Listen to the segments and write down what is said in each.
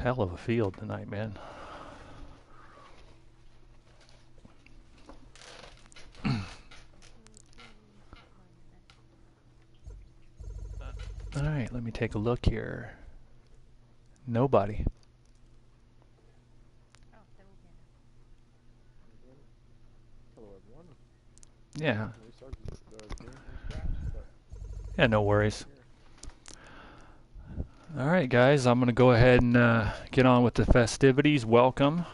Hell of a field tonight, man. All right, let me take a look here. Nobody. Yeah. Yeah, no worries. All right, guys, I'm going to go ahead and get on with the festivities. Welcome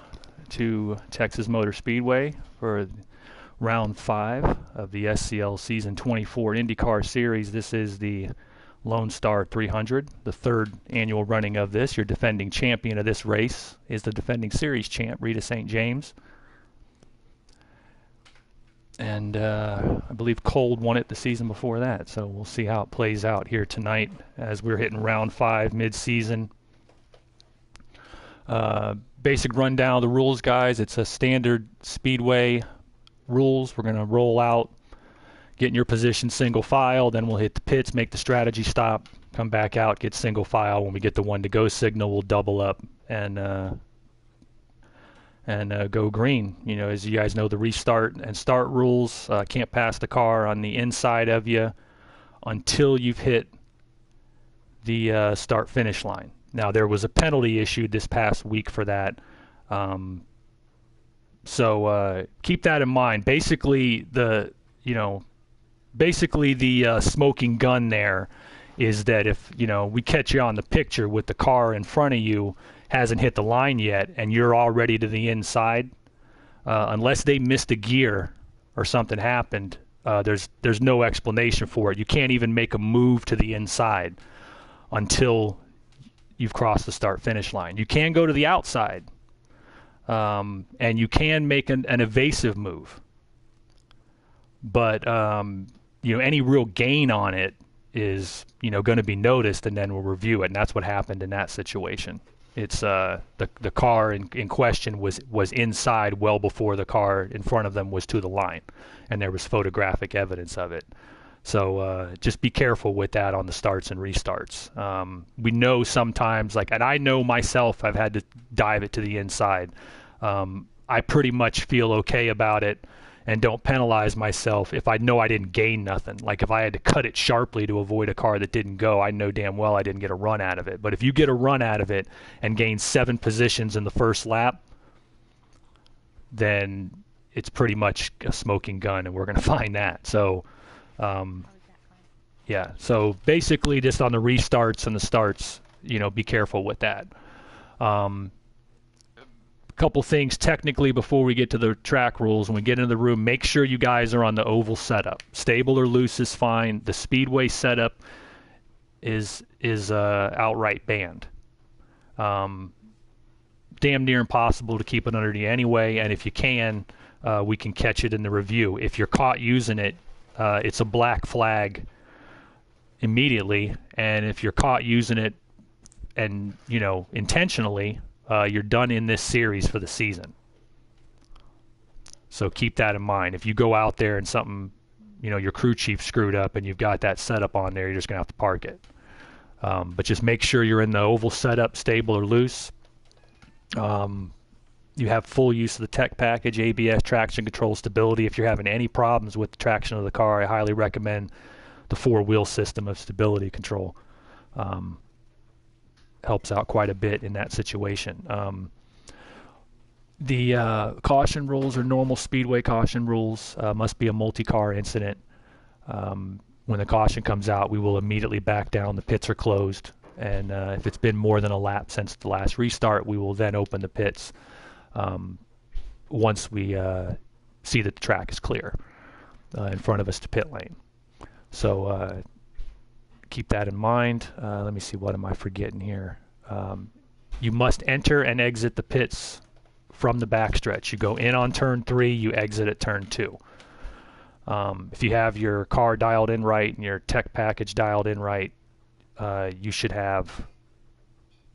to Texas Motor Speedway for round 5 of the SCL Season 24 IndyCar Series. This is the Lone Star 300, the 3rd annual running of this. Your defending champion of this race is the defending series champ, Rita St. James. And I believe Cold won it the season before that, so we'll see how it plays out here tonight as we're hitting round 5 mid-season. Basic rundown of the rules, guys. It's a standard speedway rules. We're going to roll out, get in your position single file, then we'll hit the pits, make the strategy stop, come back out, get single file. When we get the 1 to go signal, we'll double up and go green. You know, as you guys know, the restart and start rules, can't pass the car on the inside of you until you've hit the start finish line. Now, there was a penalty issued this past week for that. So keep that in mind. Basically, the smoking gun there is that if, we catch you on the picture with the car in front of you, hasn't hit the line yet, and you're already to the inside, unless they missed a gear or something happened, there's no explanation for it. You can't even make a move to the inside until you've crossed the start-finish line. You can go to the outside, and you can make an evasive move. But any real gain on it is going to be noticed, and then we'll review it, and that's what happened in that situation. It's the car in question was inside well before the car in front of them was to the line, and there was photographic evidence of it. So just be careful with that on the starts and restarts. We know sometimes, and I know myself, I've had to dive it to the inside. I pretty much feel okay about it and don't penalize myself if I know I didn't gain nothing. Like if I had to cut it sharply to avoid a car that didn't go, I know damn well I didn't get a run out of it. But if you get a run out of it and gain 7 positions in the first lap, then it's pretty much a smoking gun, and we're going to find that. So, yeah. So basically, just on the restarts and the starts, be careful with that. Couple things technically before we get to the track rules. When we get into the room, make sure you guys are on the oval setup. Stable or loose is fine. The speedway setup is outright banned. Damn near impossible to keep it under you anyway, and if you can, we can catch it in the review. If you're caught using it, it's a black flag immediately, and if you're caught using it and intentionally, you're done in this series for the season. So keep that in mind. If you go out there and something, your crew chief screwed up and you've got that setup on there, you're just going to have to park it. But just make sure you're in the oval setup, stable or loose. You have full use of the tech package, ABS, traction control, stability. If you're having any problems with the traction of the car, I highly recommend the 4-wheel system of stability control. Helps out quite a bit in that situation. The caution rules are normal speedway caution rules. Must be a multi-car incident. When the caution comes out, we will immediately back down. The pits are closed, and if it's been more than a lap since the last restart, we will then open the pits once we see that the track is clear in front of us to pit lane. So keep that in mind. Let me see, what am I forgetting here? You must enter and exit the pits from the backstretch. You go in on turn 3, you exit at turn 2. If you have your car dialed in right and your tech package dialed in right, you should have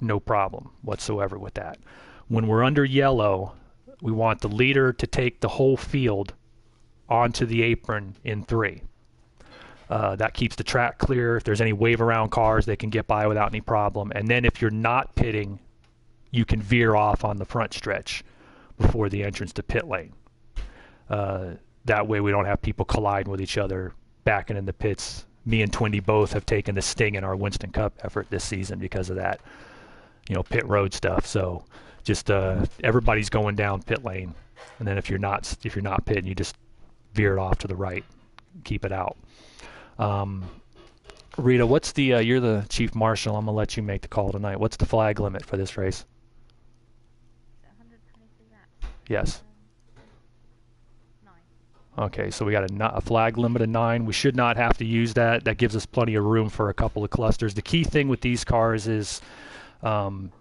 no problem whatsoever with that. When we're under yellow, we want the leader to take the whole field onto the apron in 3. That keeps the track clear. If there's any wave around cars, they can get by without any problem. And then if you're not pitting you can veer off on the front stretch before the entrance to pit lane. That way we don't have people colliding with each other, backing in the pits. Me and Twindy both have taken the sting in our Winston Cup effort this season because of that, pit road stuff. So just everybody's going down pit lane, and then if you're not pitting, you just veer it off to the right, keep it out. Rita, what's the you're the chief marshal. I'm gonna let you make the call tonight. What's the flag limit for this race? 123 laps. Yes. 9. Okay, so we got a flag limit of 9. We should not have to use that. That gives us plenty of room for a couple of clusters. The key thing with these cars is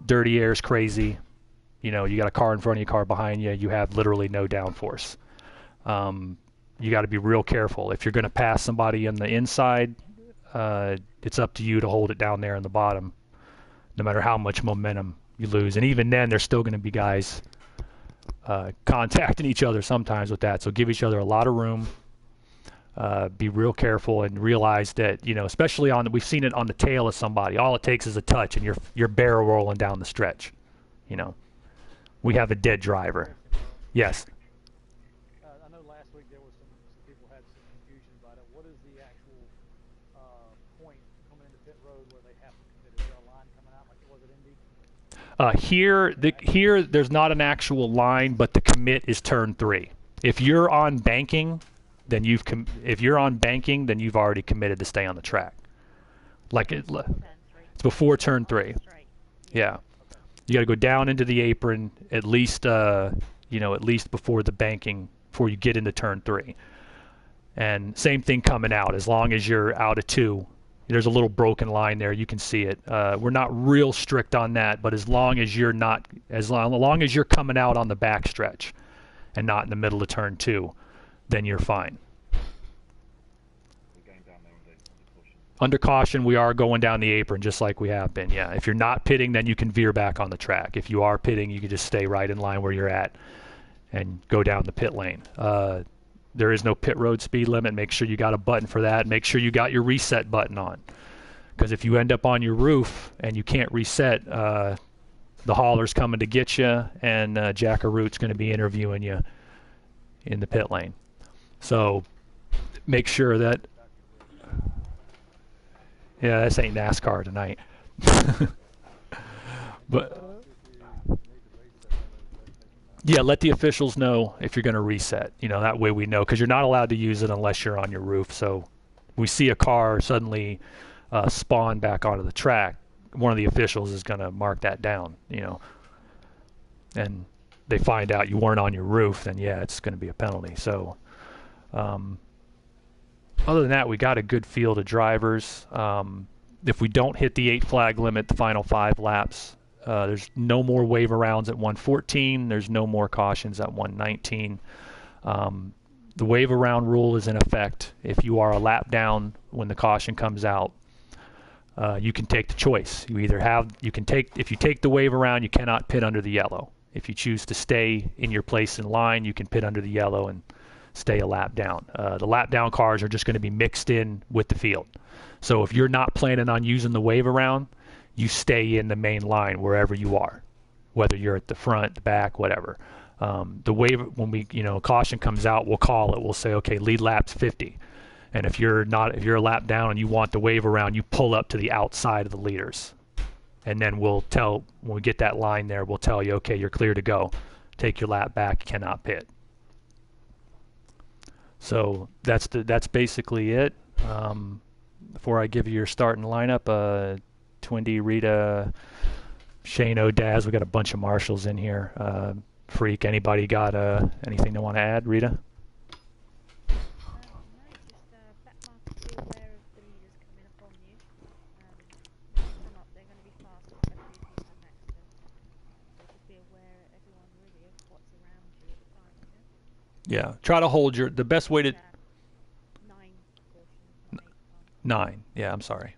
dirty air is crazy. You got a car in front of you, car behind you. You have literally no downforce. You got to be real careful. If you're going to pass somebody on the inside, it's up to you to hold it down there in the bottom, no matter how much momentum you lose. And even then, there's still going to be guys contacting each other sometimes with that. So give each other a lot of room. Be real careful and realize that, especially we've seen it on the tail of somebody. All it takes is a touch and you're barrel rolling down the stretch. We have a dead driver. Yes. I know last week there was some people had some confusion about it. What is the actual point coming into pit road where they have to commit? Is there a line coming out like it was at Indy? Here, there's not an actual line, but the commit is turn 3. If you're on banking, then you've already committed to stay on the track. It's before turn 3. Yeah. You got to go down into the apron at least before the banking, before you get into turn 3. And same thing coming out. As long as you're out of 2, there's a little broken line there. You can see it. We're not real strict on that, but as long as you're coming out on the back stretch and not in the middle of turn 2, then you're fine. Under caution, we are going down the apron just like we have been. Yeah, if you're not pitting, then you can veer back on the track. If you are pitting, you can just stay right in line where you're at and go down the pit lane. There is no pit road speed limit. Make sure you got a button for that. Make sure you got your reset button on, because if you end up on your roof and you can't reset, the hauler's coming to get you, and Jack Arroot's going to be interviewing you in the pit lane. So make sure that. Yeah, this ain't NASCAR tonight. But yeah, let the officials know if you're going to reset. That way we know, because you're not allowed to use it unless you're on your roof. So we see a car suddenly spawn back onto the track, one of the officials is going to mark that down. And they find out you weren't on your roof, then yeah, it's going to be a penalty. So. Other than that, we got a good field of drivers. If we don't hit the 8 flag limit, the final 5 laps, there's no more wave arounds at 114. There's no more cautions at 119. The wave around rule is in effect. If you are a lap down when the caution comes out, you can take the choice. If you take the wave around, you cannot pit under the yellow. If you choose to stay in your place in line, you can pit under the yellow and stay a lap down. The lap down cars are just going to be mixed in with the field. So if you're not planning on using the wave around, you stay in the main line wherever you are, whether you're at the front, the back, whatever. The wave, when caution comes out, we'll call it. We'll say, okay, lead lap's 50. And if you're a lap down and you want the wave around, you pull up to the outside of the leaders. And then when we get that line there, we'll tell you, okay, you're clear to go. Take your lap back, you cannot pit. So that's basically it. Before I give you your starting lineup, Twindy, Rita, Shane, Daz, we got a bunch of marshals in here. Freak, anybody got anything they want to add? Rita? Yeah, try to hold the best way to. 9. Yeah, I'm sorry.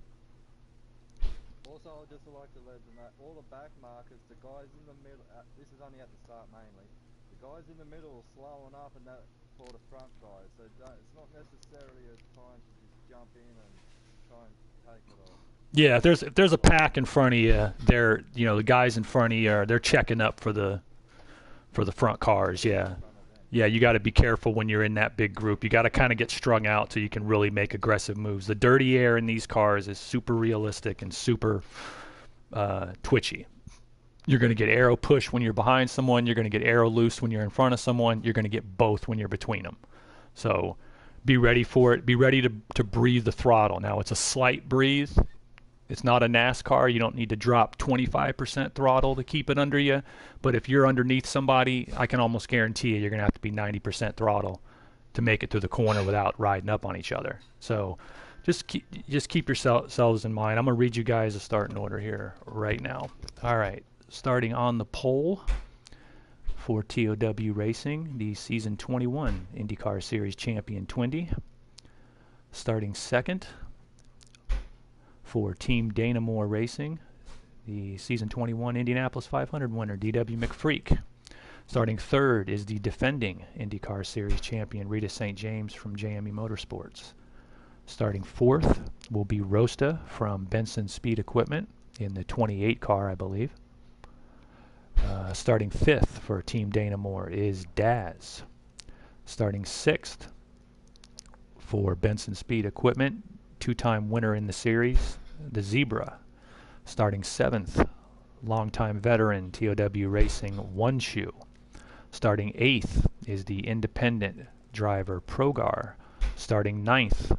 Also, I'd just like to let them know, all the back markers, the guys in the middle, this is only at the start mainly, the guys in the middle are slowing up and that for the front guys, so it's not necessarily a time to just jump in and try and take it off. Yeah, if there's a pack in front of you, the guys in front of you they're checking up for the front cars. Yeah. Yeah, you got to be careful when you're in that big group. You got to kind of get strung out so you can really make aggressive moves. The dirty air in these cars is super realistic and super twitchy. You're going to get aero push when you're behind someone. You're going to get aero loose when you're in front of someone. You're going to get both when you're between them. So be ready for it. Be ready to breathe the throttle. Now, it's a slight breathe. It's not a NASCAR. You don't need to drop 25% throttle to keep it under you. But if you're underneath somebody, I can almost guarantee you're going to have to be 90% throttle to make it through the corner without riding up on each other. So just keep yourselves in mind. I'm going to read you guys a starting order here right now. All right. Starting on the pole for TOW Racing, the Season 21 IndyCar Series Champion Twindy. Starting second for Team Dana Moore Racing, the Season 21 Indianapolis 500 winner, D.W. McFreak. Starting third is the defending IndyCar Series champion, Rita St. James from JME Motorsports. Starting fourth will be Rosta from Benson Speed Equipment in the 28 car, I believe. Starting fifth for Team Dana Moore is Daz. Starting sixth for Benson Speed Equipment, two-time winner in the series, the Zebra. Starting seventh, longtime veteran TOW Racing, One Shoe. Starting eighth is the independent driver Progar. Starting ninth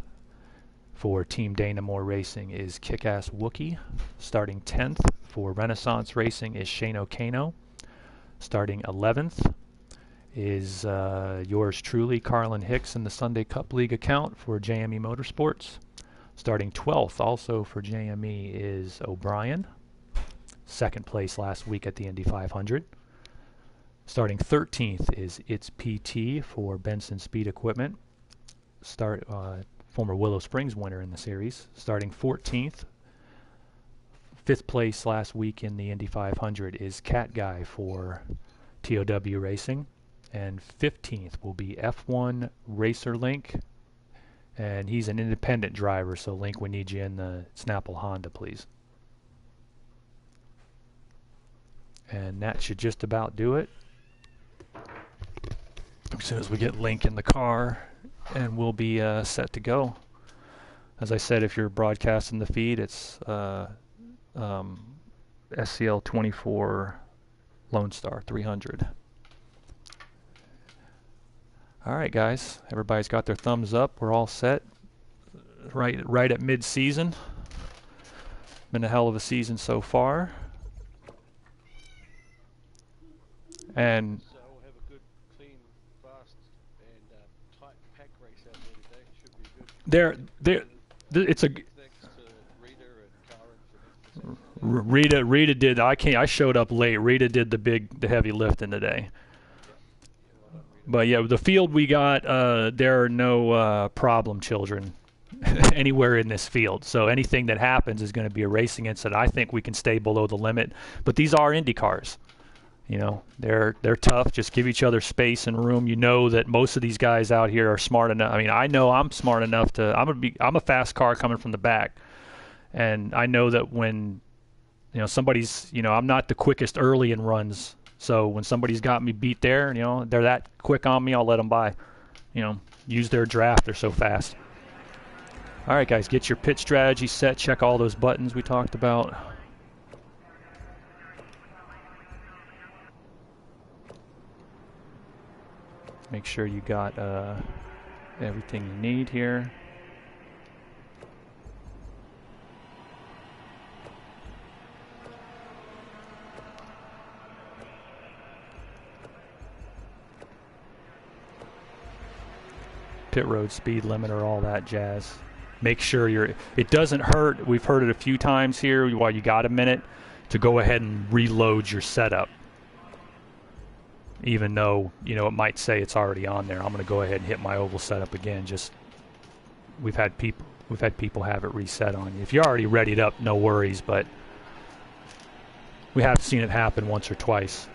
for Team Dana Moore Racing is Kick-Ass Wookie. Starting 10th for Renaissance Racing is Shane O'Kano. Starting 11th is yours truly, Carlin Hicks, in the Sunday Cup League account for JME Motorsports. Starting 12th also for JME is O'Brien. Second place last week at the Indy 500. Starting 13th is It's PT for Benson Speed Equipment. Former Willow Springs winner in the series. Starting 14th, fifth place last week in the Indy 500 is Cat Guy for TOW Racing. And 15th will be F1 Racer Link. And he's an independent driver, so Link, we need you in the Snapple Honda, please. And that should just about do it. As soon as we get Link in the car, and we'll be set to go. As I said, if you're broadcasting the feed, it's SCL 24 Lone Star 300. All right, guys. Everybody's got their thumbs up. We're all set. Right at mid-season. Been a hell of a season so far. And So we'll have a good, clean, fast, and tight pack race out there today. Should be good. it's a Thanks to Rita and Karen for Rita did. I showed up late. Rita did the heavy lifting today. But yeah, the field we got, there are no problem children anywhere in this field. So anything that happens is going to be a racing incident. I think we can stay below the limit. But these are Indy cars. You know, they're tough. Just give each other space and room. You know that most of these guys out here are smart enough. I mean, I know I'm smart enough to. I'm a fast car coming from the back, and I know that when, somebody's. I'm not the quickest early in runs. So when somebody's got me beat there, they're that quick on me, I'll let them by. Use their draft. They're so fast. All right, guys, get your pit strategy set. Check all those buttons we talked about. Make sure you got everything you need here. Pit road speed limiter, all that jazz. Make sure it doesn't hurt. We've heard it a few times here while you got a minute to go ahead and reload your setup. Even though, it might say it's already on there. I'm going to go ahead and hit my oval setup again. We've had people have it reset on you. If you're already readied up, no worries, but we have seen it happen once or twice.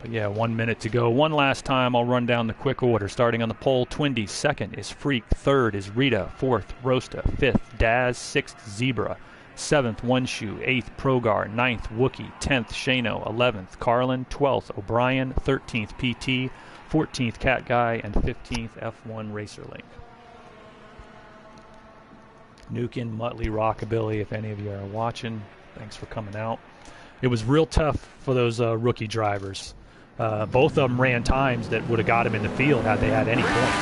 But yeah, 1 minute to go. One last time, I'll run down the quick order. Starting on the pole, Twindy. Second is Freak. Third is Rita. Fourth, Rosta. Fifth, Daz. Sixth, Zebra. Seventh, One Shoe. Eighth, Progar. Ninth, Wookie. 10th, Shano. 11th, Carlin. 12th, O'Brien. 13th, PT. 14th, Cat Guy. And 15th, F1 Racerlink. Nukin, Muttley, Rockabilly, if any of you are watching, thanks for coming out. It was real tough for those rookie drivers. Both of them ran times that would have got them in the field had they had any points.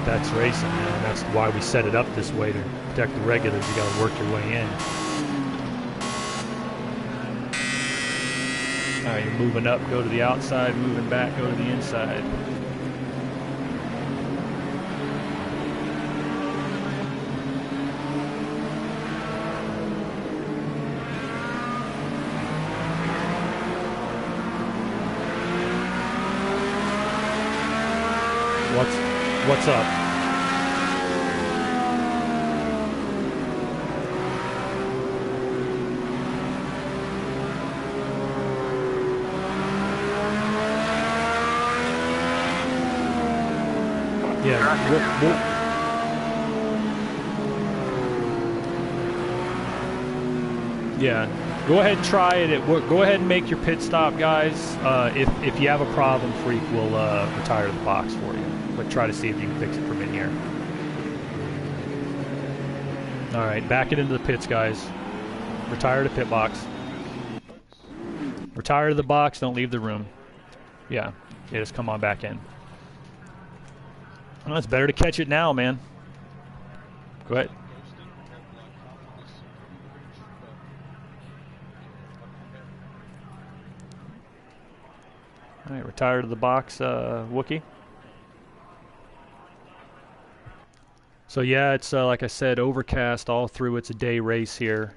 That's racing, and that's why we set it up this way to protect the regulars. You got to work your way in. All right, you're moving up, go to the outside, moving back, go to the inside. What's up? Yeah, yeah. Go ahead and try it. Go ahead and make your pit stop, guys. If you have a problem, Freak will retire the box for you. But try to see if you can fix it from in here. All right, back it into the pits, guys. Retire to pit box. Retire to the box. Don't leave the room. Yeah, just come on back in. Well, it's better to catch it now, man. Go ahead. All right, retire to the box, Wookie. So yeah, it's like I said, overcast all through. It's a day race here.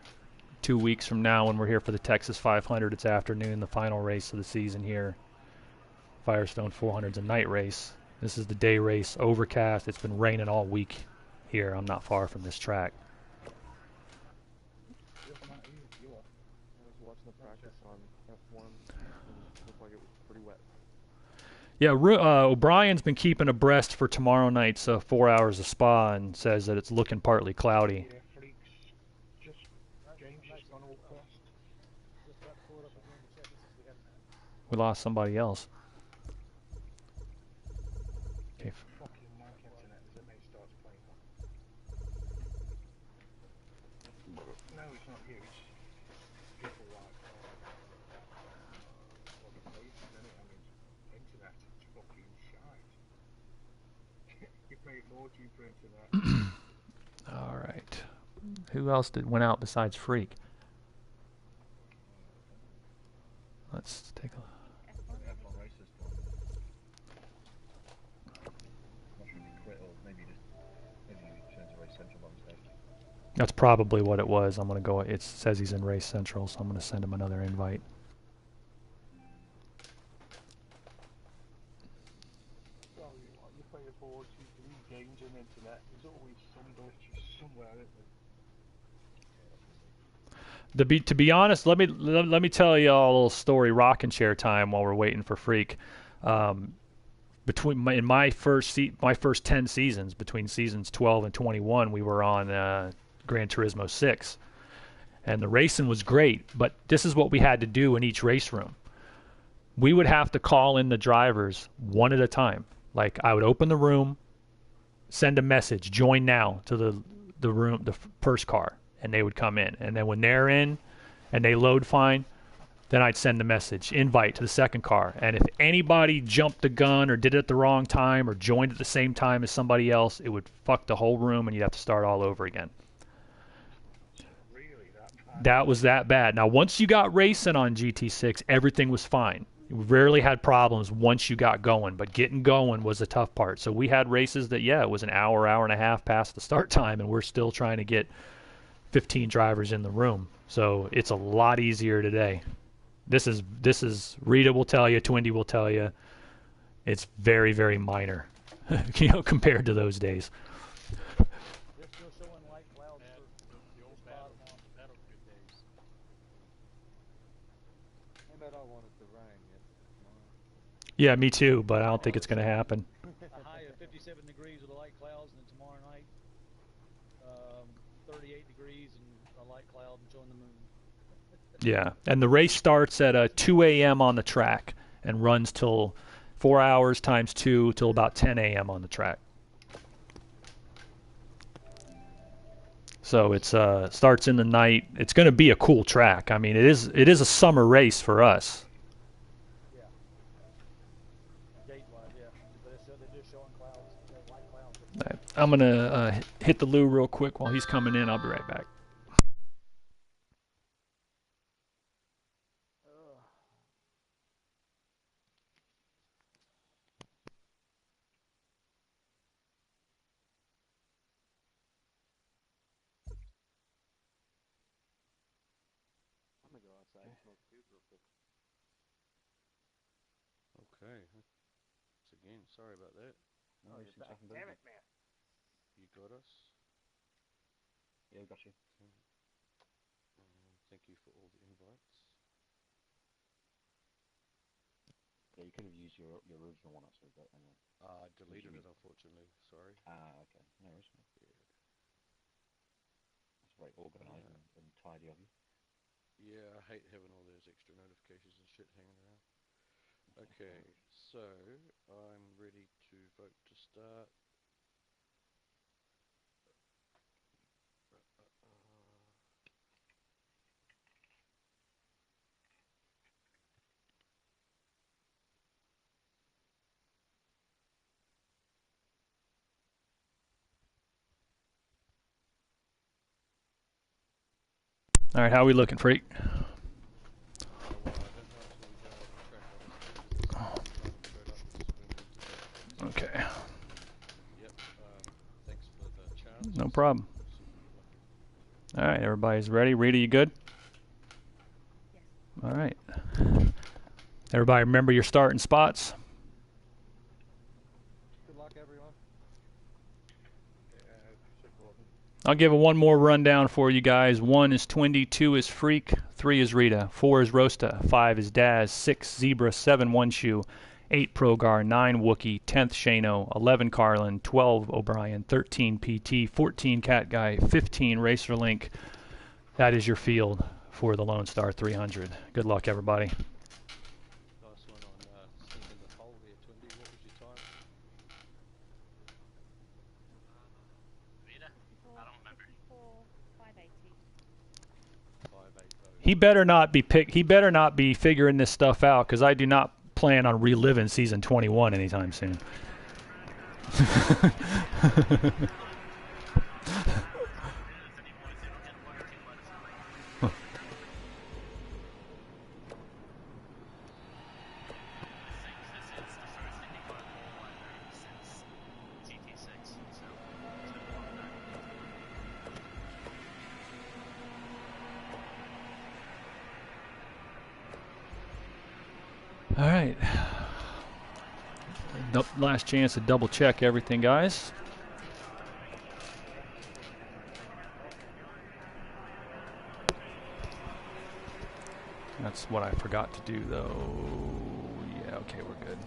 2 weeks from now when we're here for the Texas 500, it's afternoon, the final race of the season here. Firestone 400's a night race. This is the day race, overcast. It's been raining all week here. I'm not far from this track. I was watching the practice on F1. It looked like it was pretty wet. Yeah, O'Brien's been keeping abreast for tomorrow night's 4 hours of Spa and says that it's looking partly cloudy. We lost somebody else. Okay. No, it's not you. It's people like internet is fucking shite. You pay more cheaper internet. All right. Who else went out besides Freak? Let's take a look. That's probably what it was. I'm going to go. It says he's in Race Central, so I'm going to send him another invite. Well, you pay a board, you leave games on the internet. There's always some glitches somewhere, isn't there? To be honest, let me tell you all a little story. Rocking chair time while we're waiting for Freak. In my first 10 seasons, between seasons 12 and 21, we were on Gran Turismo 6, and the racing was great. But this is what we had to do in each race room. We would have to call in the drivers one at a time. Like, I would open the room, send a message, join now to the room, the first car, and they would come in. And then when they're in and they load fine, then I'd send a message, invite to the second car. And if anybody jumped the gun or did it at the wrong time or joined at the same time as somebody else, it would fuck the whole room and you'd have to start all over again. Really that bad? That was that bad. Now, once you got racing on GT6, everything was fine. We rarely had problems once you got going, but getting going was the tough part. So we had races that, yeah, it was an hour and a half past the start time, and we're still trying to get 15 drivers in the room. So it's a lot easier today. This is Rita will tell you, Twindy will tell you, it's very, very minor, compared to those days. They're still showing light clouds for the old battlefield days. bet I want it to rain yet tomorrow. Yeah, me too, but I don't think it's going to happen. A high of 57 degrees with the light clouds, and then tomorrow night, 38 degrees and a light cloud and showing the moon. Yeah, and the race starts at 2 a.m. on the track and runs till 4 hours times 2 till about 10 a.m. on the track. So it's starts in the night. It's going to be a cool track. I mean, it is a summer race for us. Yeah. Gate-wise, yeah. But they're just showing clouds, light clouds. I'm going to hit the loo real quick while he's coming in. I'll be right back. I'm gonna go outside and smoke a few real quick. Okay. Once again, sorry about that. No, you're back. Damn it, man. You got us. Yeah, we got you. Okay. Thank you for all the invites. Yeah, you could have used your original one actually, but anyway. I deleted it, unfortunately. Sorry. Okay. No worries. Yeah. That's very organised and tidy of you. Yeah, I hate having all those extra notifications and shit hanging around. Okay, so I'm ready to vote to start. All right, how are we looking, Freak? Well, I don't know until we go on the track, honestly, because it's showed up as Okay. Yep, thanks for the chance. No problem. See if we're lucky. All right, everybody's ready. Rita, you good? Yes. All right. Everybody remember your starting spots? Good luck, everyone. I'll give one more rundown for you guys. 1 is Twindy, 2 is Freak, 3 is Rita, 4 is Rosta, 5 is Daz, 6 Zebra, 7 One Shoe, 8 Progar, 9 Wookie, 10th Shano, 11 Carlin, 12 O'Brien, 13 PT, 14 Cat Guy, 15 Racerlink. That is your field for the Lone Star 300. Good luck, everybody. Nice one on sneaking the pole there, Twindy. What was your time? Rita? I don't remember. 580. 580. He better not be figuring this stuff out, because I do not plan on reliving season 21 anytime soon. All right. Last chance to double check everything, guys. That's what I forgot to do, though. Yeah, okay, we're good.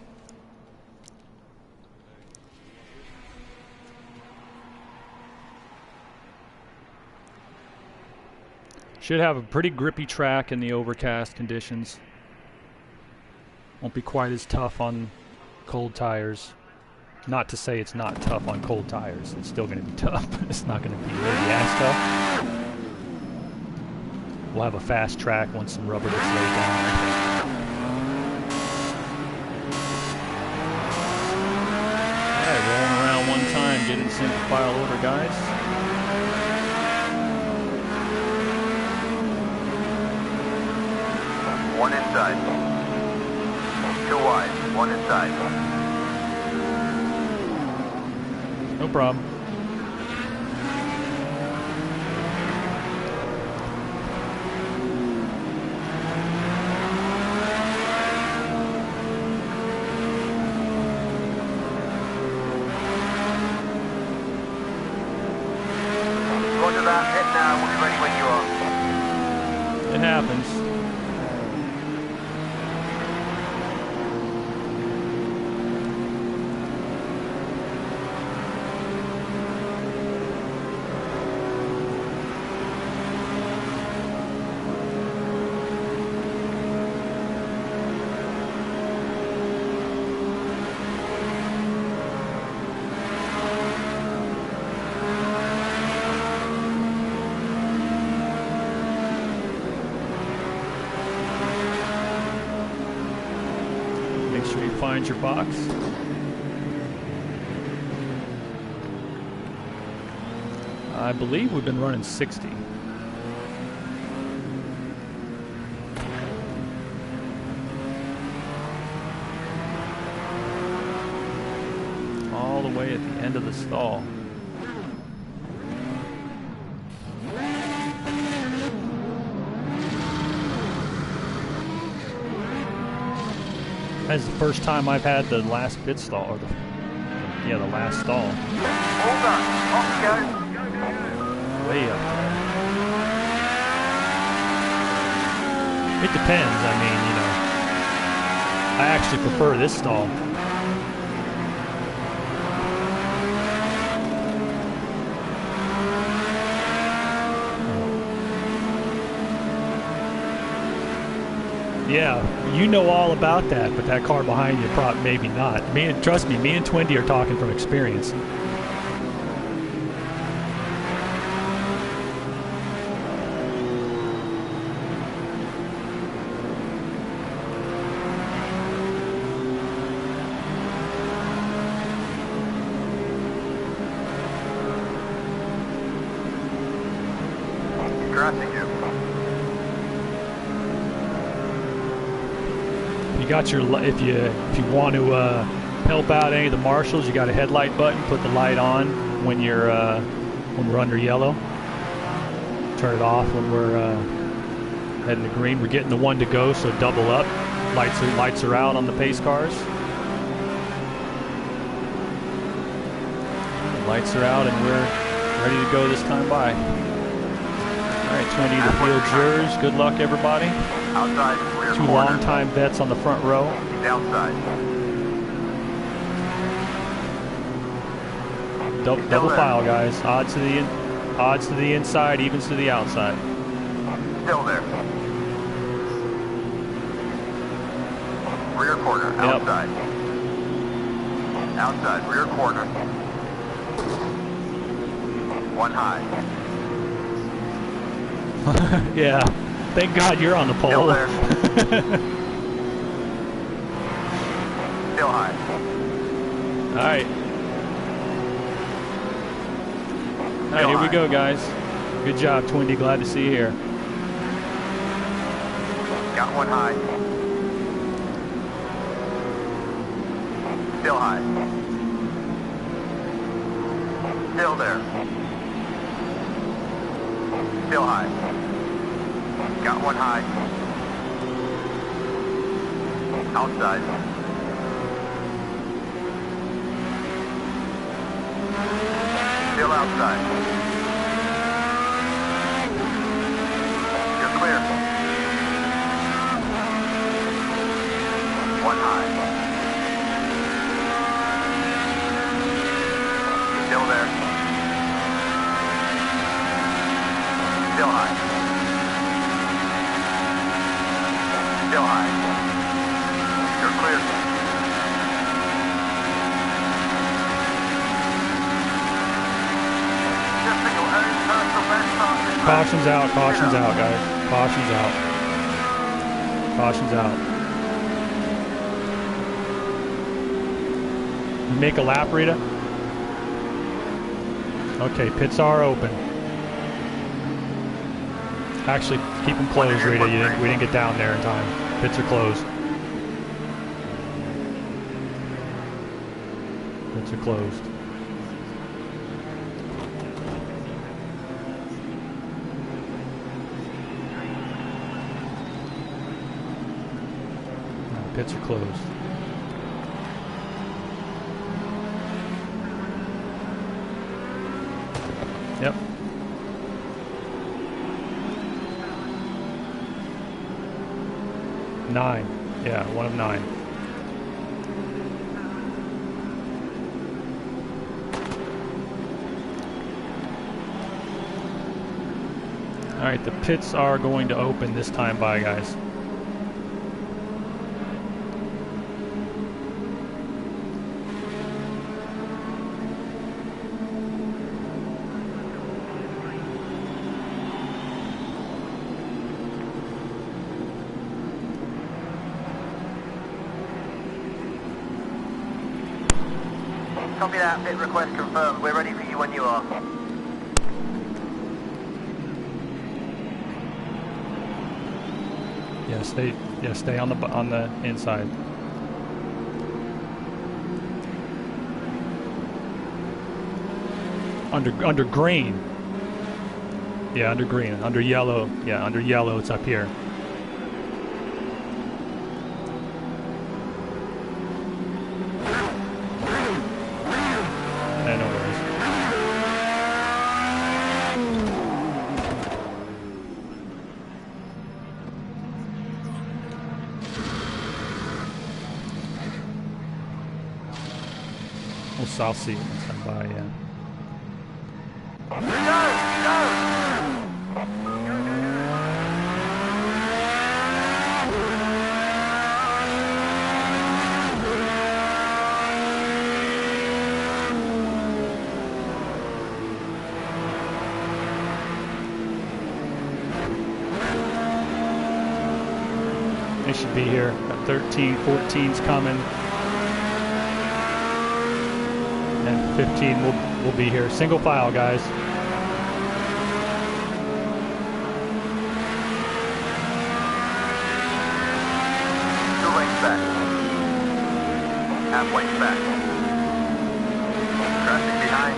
Should have a pretty grippy track in the overcast conditions. Won't be quite as tough on cold tires. Not to say it's not tough on cold tires. It's still going to be tough, but it's not going to be really as tough. We'll have a fast track once some rubber gets laid down, I think. All right, rolling around one time, get in single file order, guys. One inside. 2 wide. 1 inside. No problem. Roger that. Hit now. We'll be ready when you are. It happens. find your box. I believe we've been running 60. All the way at the end of the stall. That's the first time I've had the last pit stall, or the last stall. Hold on. Off you go. Way up there. It depends. I mean, you know, I actually prefer this stall. Yeah, you know all about that, but that car behind you, maybe not. Trust me, me and Twindy are talking from experience. Got your, if you want to help out any of the marshals, you got a headlight button. Put the light on when you're when we're under yellow. Turn it off when we're heading to green. We're getting the one to go, so double up. Lights are out on the pace cars. The lights are out, and we're ready to go this time by. All right, Twindy, the field's yours. Good luck, everybody. Outside. Two long-time vets on the front row. Downside. Double file, guys. Odds to the inside, evens to the outside. Still there. Rear corner. Yep. Outside. Outside. Rear corner. One high. Yeah. Thank God you're on the pole. Still there. Still high. All right. All right, here we go, guys. Good job, Twindy. Glad to see you here. Got one high. Still high. Still there. Still high. Got one high. Outside. Still outside. You're clear. One high. Still there. Still high. Still high. You're clear. Caution's out, caution's out, guys. Caution's out. Caution's out. You make a lap, Rita? Okay, pits are open. Actually, keep them closed, Rita. We didn't get down there in time. Pits are closed. Pits are closed. Pits are closed. Yep. Nine. Yeah, one of 9. All right, the pits are going to open this time by, guys. Copy that. Pit request confirmed. We're ready for you when you are. Yeah, stay on the inside. Under green. Yeah, under green. Under yellow. Yeah, under yellow. It's up here. Yeah, no worries. Well, I'll see it next time by, yeah. They should be here. 13, 14's coming. And 15 will be here. Single file, guys. Two lanes back. Halfway back. Traffic behind.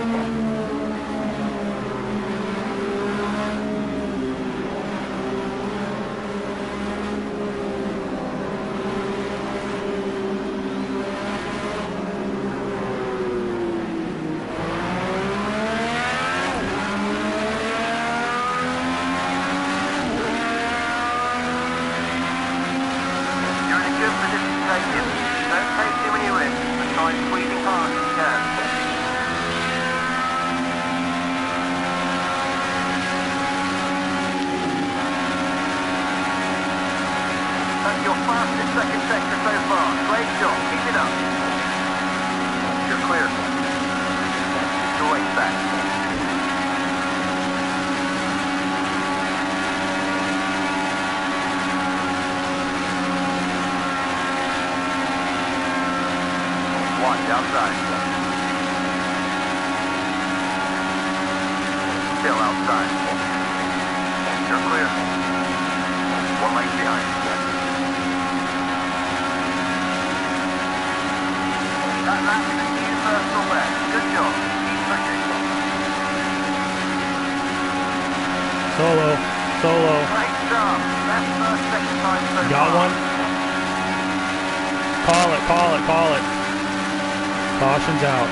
Caution's out.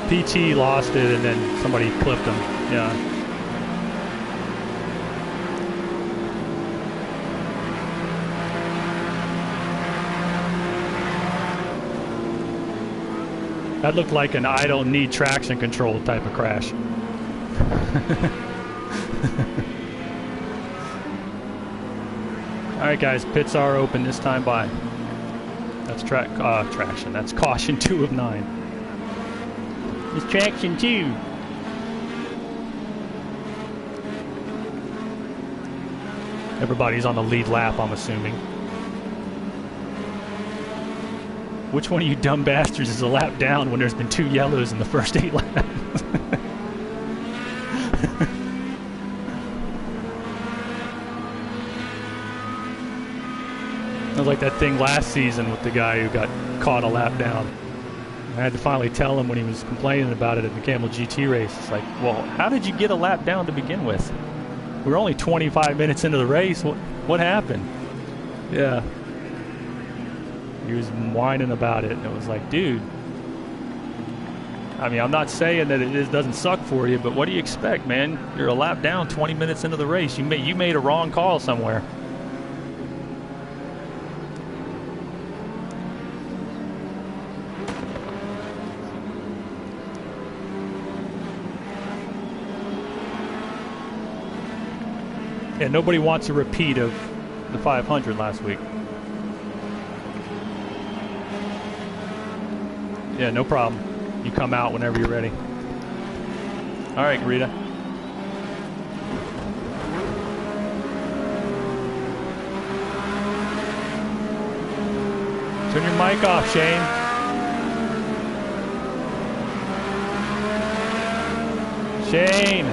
PT lost it and then somebody clipped him. Yeah. That looked like an I don't need traction control type of crash. Alright guys, pits are open this time by. That's traction. That's caution 2 of 9. It's traction 2. Everybody's on the lead lap, I'm assuming. Which one of you dumb bastards is a lap down when there's been 2 yellows in the first 8 laps? It was like that thing last season with the guy who got caught a lap down. I had to finally tell him when he was complaining about it at the Camel GT race. It's like, well, how did you get a lap down to begin with? We were only 25 minutes into the race. What happened? Yeah. He was whining about it, and it was like, dude. I mean, I'm not saying that it doesn't suck for you, but what do you expect, man? You're a lap down 20 minutes into the race. You made a wrong call somewhere. Yeah, nobody wants a repeat of the 500 last week. Yeah, no problem. You come out whenever you're ready. All right, Rita. Turn your mic off, Shane. Shane.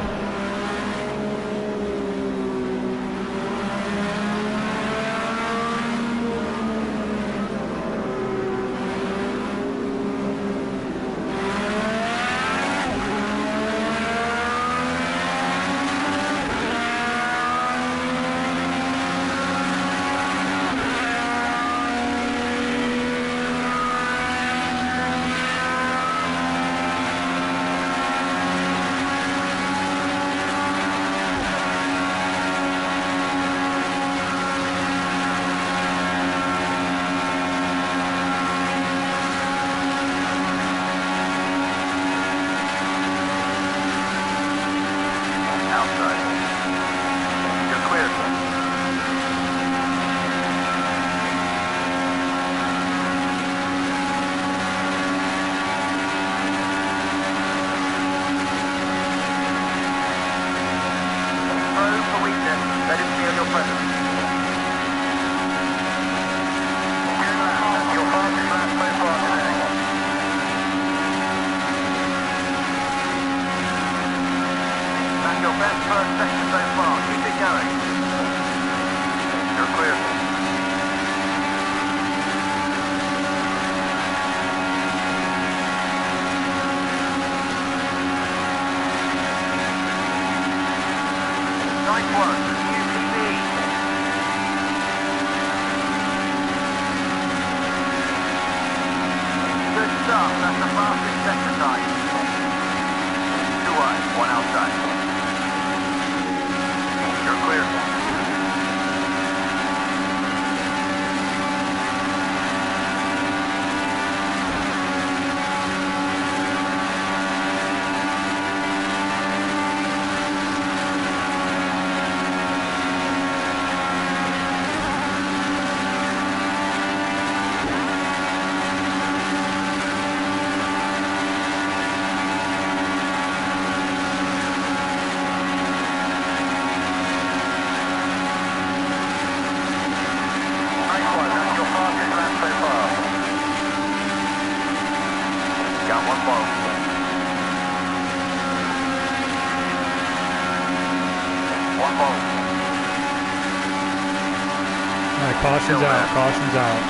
Caution's out, caution's out.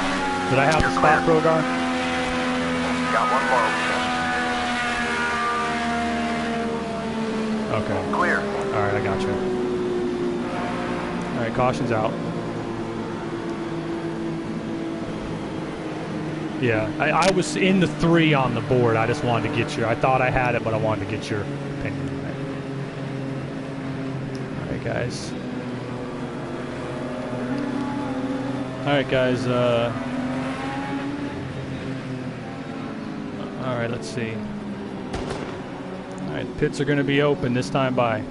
Did I have the spot program? Got one low. Okay. Clear. Alright, I got you. Alright, caution's out. Yeah, I was in the 3 on the board. I just wanted to get your... I thought I had it, but I wanted to get your opinion on it. Alright, guys. Alright, guys. Alright, let's see. Alright, pits are going to be open this time by.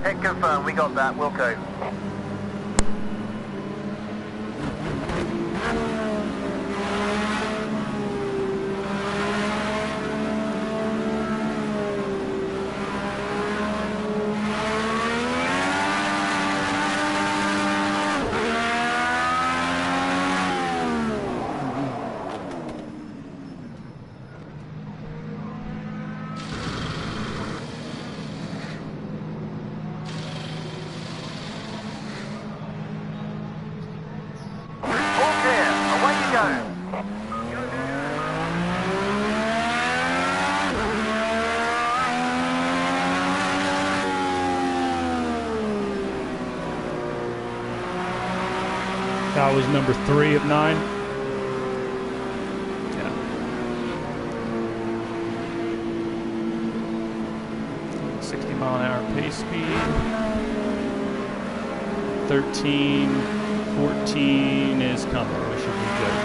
Hit confirmed, we got that, we'll go. That was number 3 of 9. Yeah. 60-mile-an-hour pace speed. 13, 14 is coming. We should be good.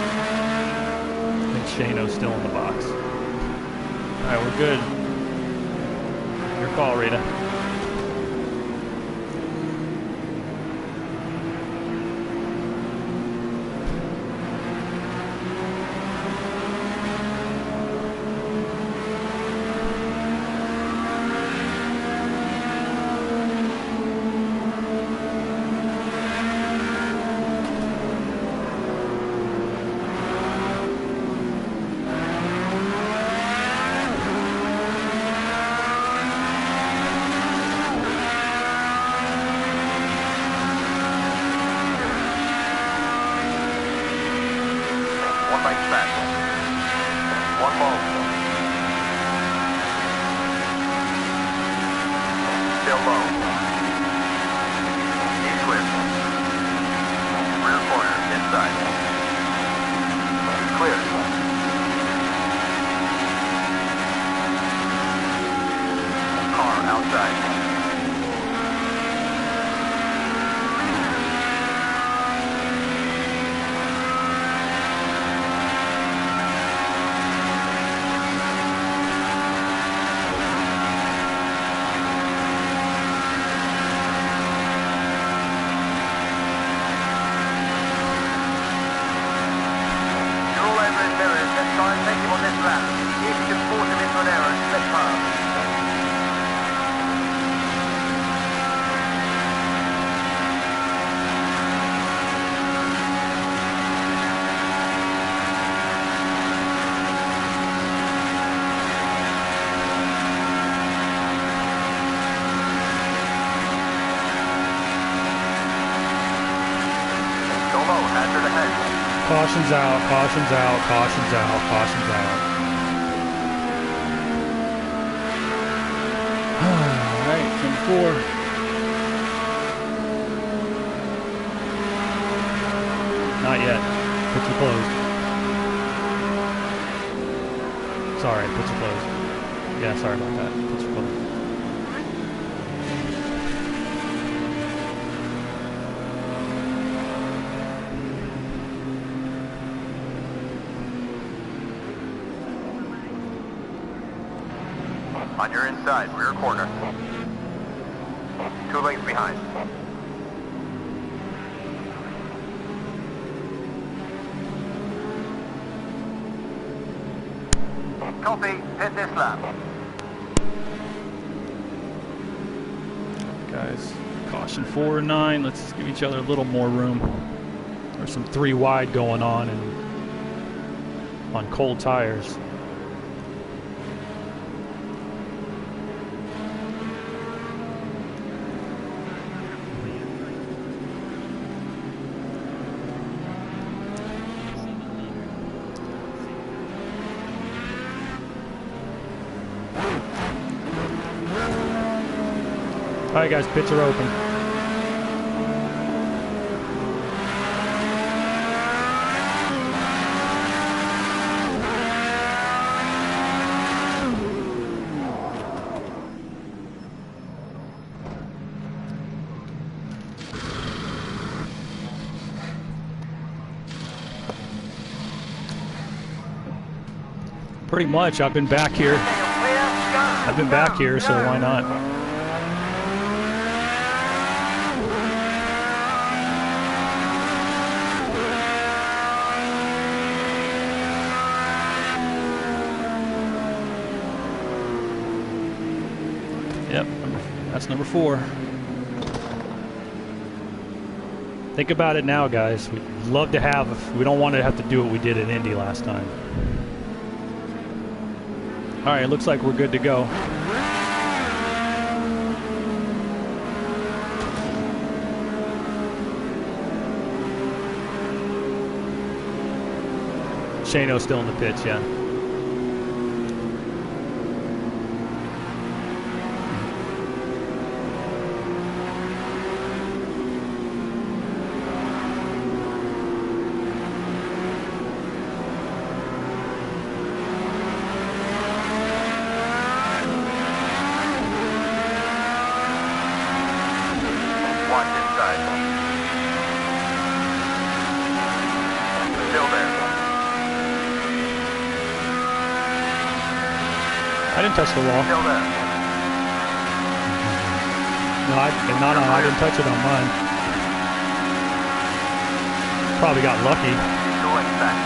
I think Shano's still in the box. All right, we're good. Your call, Rita. back. One more. Still low. E-twist. Rear corner, inside. Clear. Car outside. Caution's out, caution's out, caution's out, caution's out. Alright, number 4. Not yet. Puts are closed. Sorry, puts are closed. Yeah, sorry about that. Puts are closed. On your inside, rear corner. 2 lengths behind. Copy, hit this lap. Guys, caution 4 and 9. Let's give each other a little more room. There's some 3 wide going on and on cold tires. Alright guys, pits are open. Pretty much, I've been back here. So why not? Yep, that's number 4. Think about it now, guys. We'd love to have, we don't want to have to do what we did at Indy last time. All right, it looks like we're good to go. Shano's still in the pits, yeah. I didn't touch the wall. Still there. No, I didn't touch it on mine. Probably got lucky. Going back.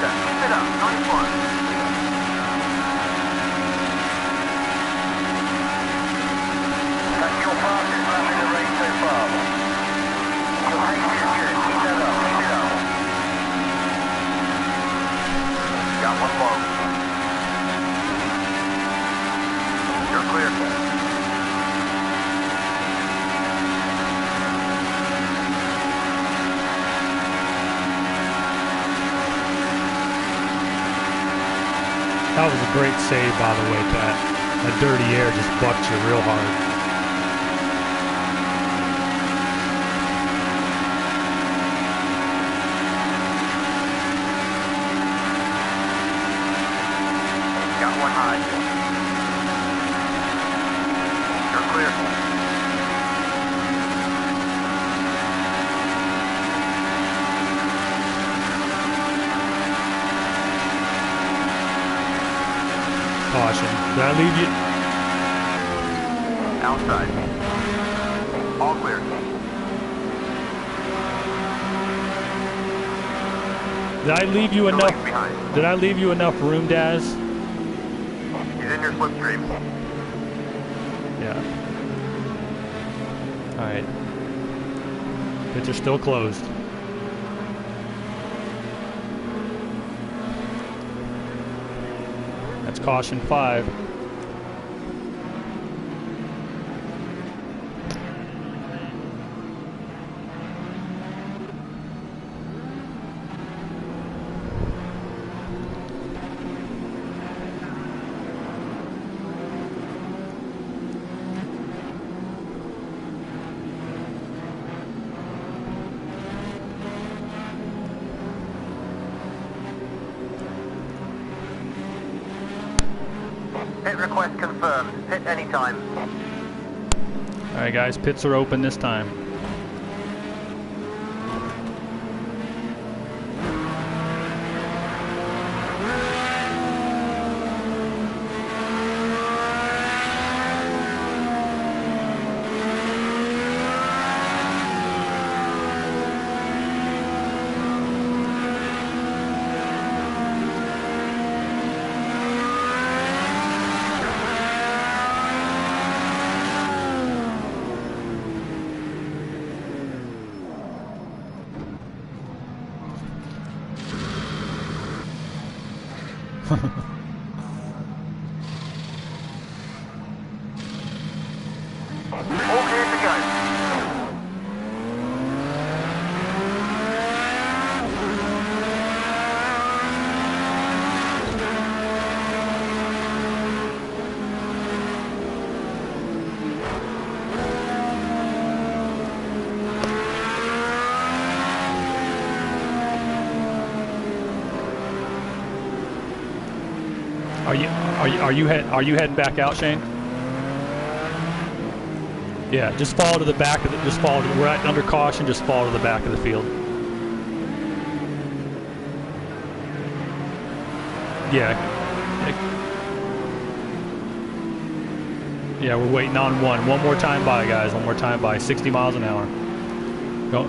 faster. Keep it up. Nice one. That's your fastest lap in the race so far. Your pace is good. Keep that up. Keep it up. Got one low. You're clear. That was a great save, by the way, Pat. That dirty air just bucked you real hard. Got one high. You're clear. Caution. Did I leave you? Outside. All clear. Did I leave you The enough? lane behind. Did I leave you enough room, Daz? He's in your slipstream. Yeah. All right. Pits are still closed. That's caution 5. Pit request confirmed. Pit anytime. All right, guys, pits are open this time. All clear to go. Are you heading back out, Shane? Yeah, just fall to the back of the. Just fall. We're at under caution. Just fall to the back of the field. Yeah. Yeah, we're waiting on one. One more time by, guys. One more time by. 60 miles an hour. Go.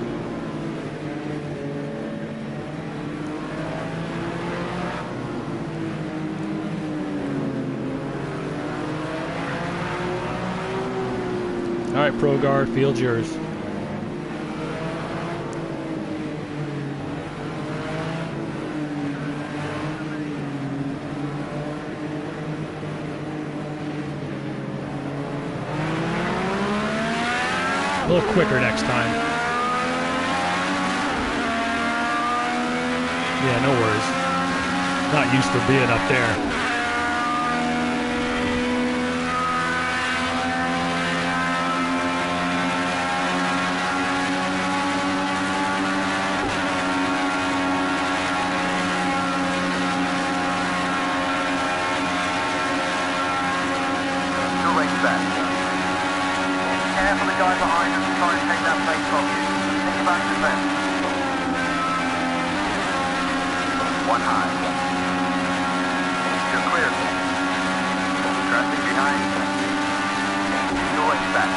All right, Pro Guard, field's yours. A little quicker next time. Yeah, no worries. Not used to being up there. Careful the guy behind us trying to take that place from you. Think about your left. One high. You're clear. Traffic behind. Your way back.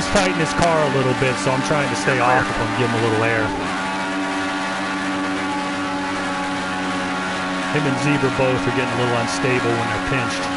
He's tightening his car a little bit, so I'm trying to stay off of him, give him a little air. Him and Zebra both are getting a little unstable when they're pinched.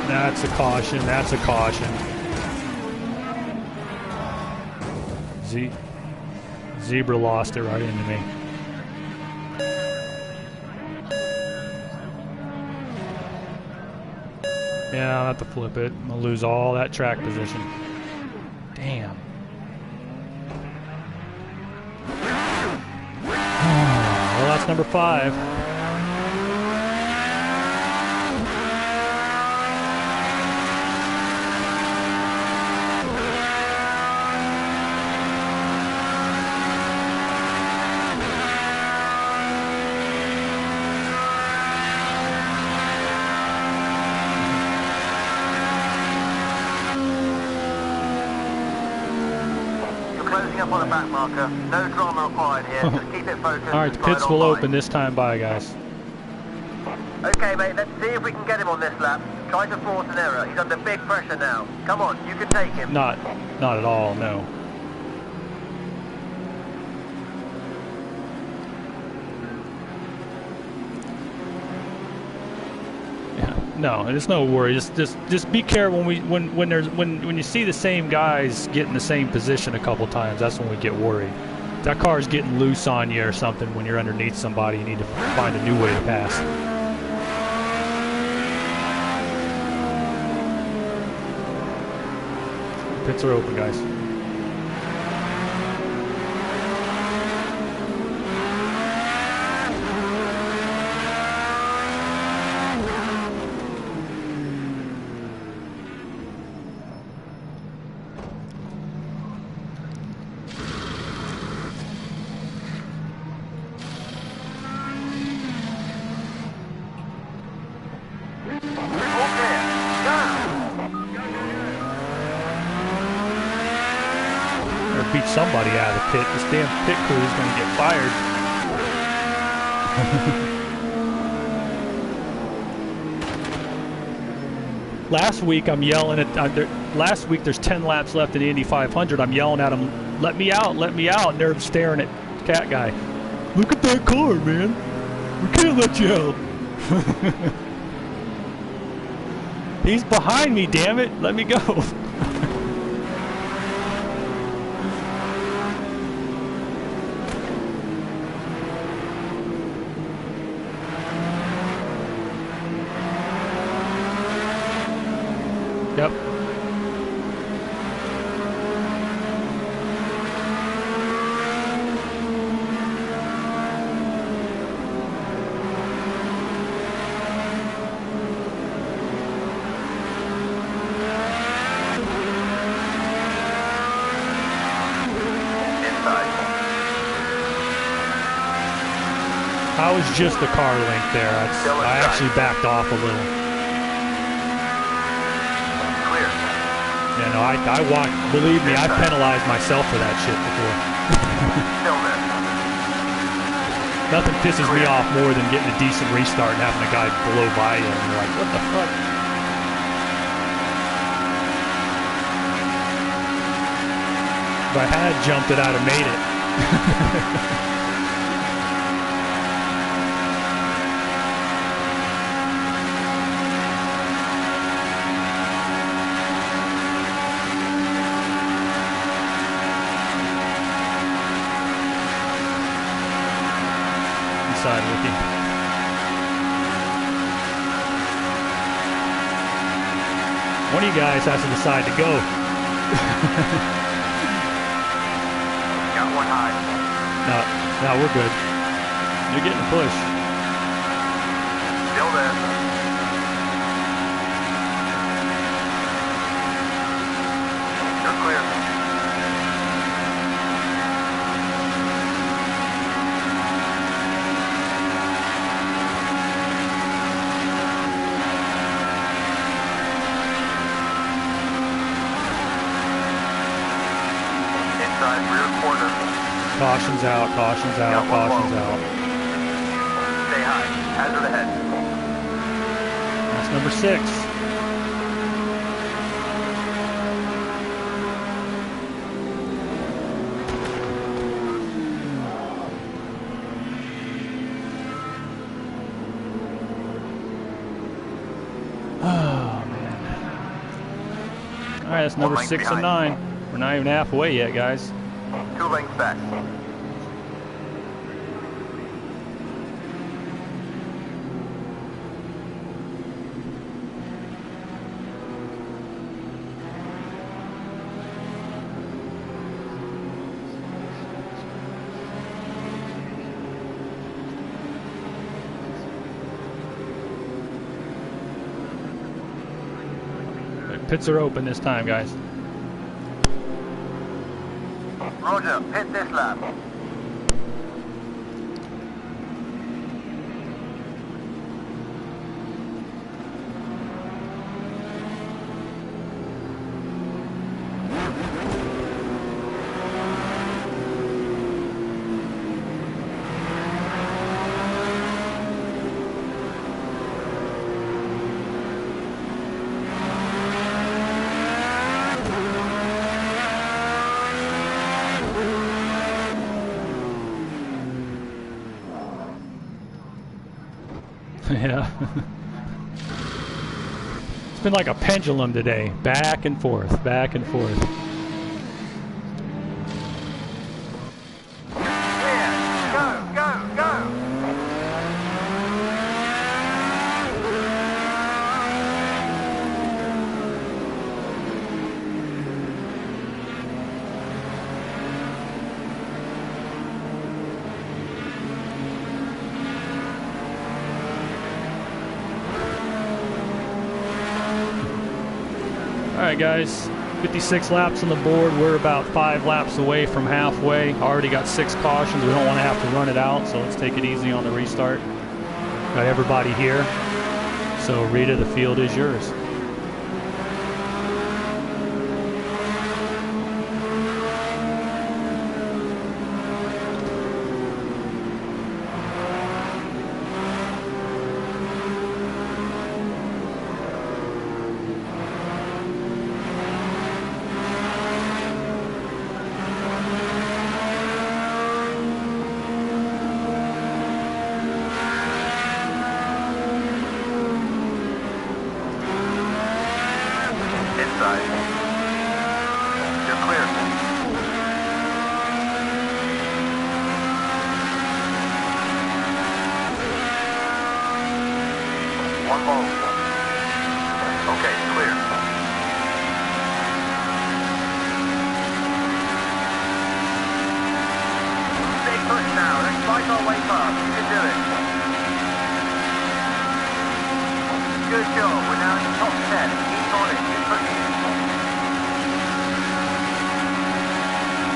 That's a caution. That's a caution. Zebra lost it right into me. Yeah, I'll have to flip it. I'm gonna lose all that track position. Damn. Well, that's number 5. Up on the back marker. No drama required here. Just keep it focused. All right, the pits will open this time. Bye, guys. Okay, mate. Let's see if we can get him on this lap. Try to force an error. He's under big pressure now. Come on, you can take him. Not at all. No. No, there's no worry. Just be careful when you see the same guys get in the same position a couple times. That's when we get worried. If that car's getting loose on you or something when you're underneath somebody, you need to find a new way to pass. Pits are open, guys. Beat somebody out of the pit. This damn pit crew is going to get fired. Last week I'm yelling at. Last week there's 10 laps left in the Indy 500. I'm yelling at them, "Let me out! Let me out!" And they're staring at Cat Guy. Look at that car, man. We can't let you out. He's behind me. Damn it! Let me go. Yep. I was just the car length there. I actually backed off a little. Yeah, no, I walked. Believe me, I penalized myself for that shit before. Nothing pisses me off more than getting a decent restart and having a guy blow by you, and you're like, what the fuck? If I had jumped it, I'd have made it. Inside with you. One of you guys has to decide to go. Got one high. No, we're good. You're getting a push. still there. You're clear. Inside rear corner. Caution's out, caution's out, caution's out. Stay high. Hazard ahead. That's number 6. Oh, man. All right, that's number 6 and 9. We're not even halfway yet, guys. 2 lengths back. Pits are open this time, guys. Roger, hit this lap. Yeah. It's been like a pendulum today. Back and forth, back and forth. Yeah, go, go, go! Alright guys, 56 laps on the board. We're about 5 laps away from halfway. Already got 6 cautions. We don't want to have to run it out, so let's take it easy on the restart. Got everybody here. So Rita, the field is yours. Inside. You're clear. One more. Okay, clear. Stay put now. Let's fight our way past. You can do it. Good job. We're now in the top 10. Keep on it. Keep pushing it.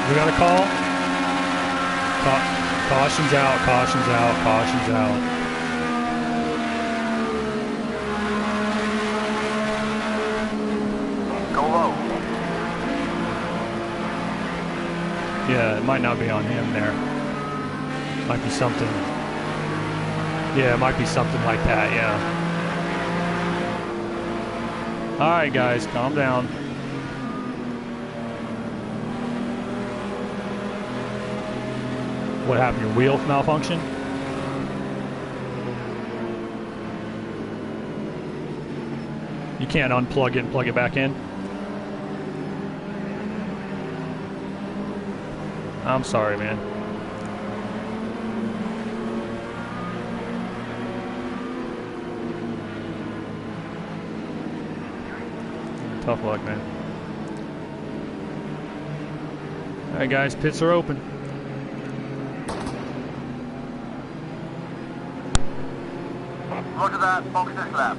We got a call? Caution's out, caution's out, caution's out. Go low. Yeah, it might not be on him there. Might be something. Yeah, it might be something like that, yeah. Alright guys, calm down. What happened? Your wheel malfunction? You can't unplug it and plug it back in? I'm sorry, man. Tough luck, man. Alright guys, pits are open. Roger that. Box this lap.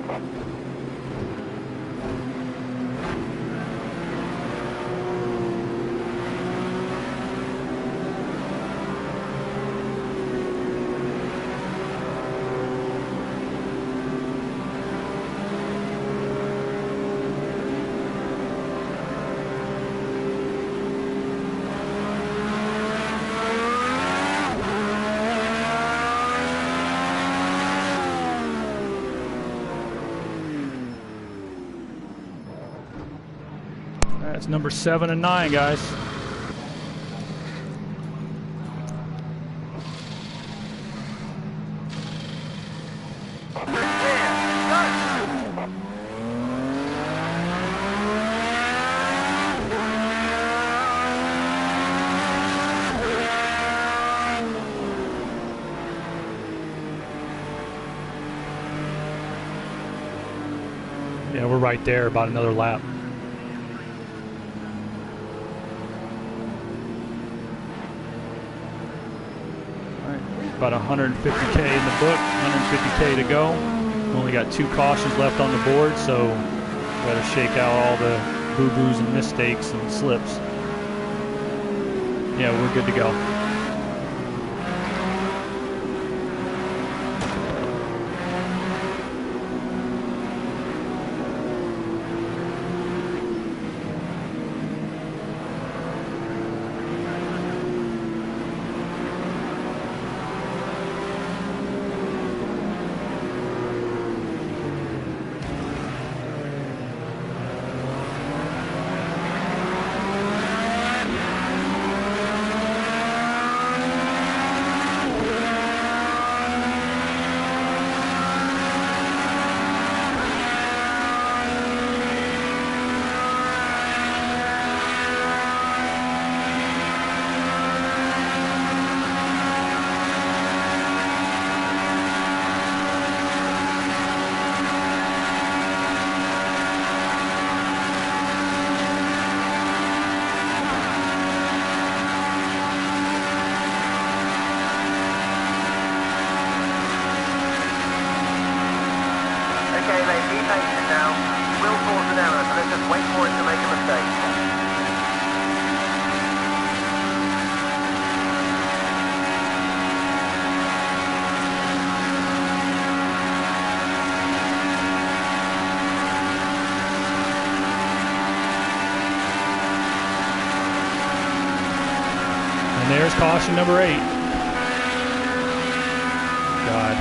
That's number 7 and 9, guys. Yeah, we're right there, about another lap. About 150K in the book, 150K to go. Only got 2 cautions left on the board, so gotta shake out all the boo-boos and mistakes and slips. Yeah, we're good to go. And there's caution number 8. God.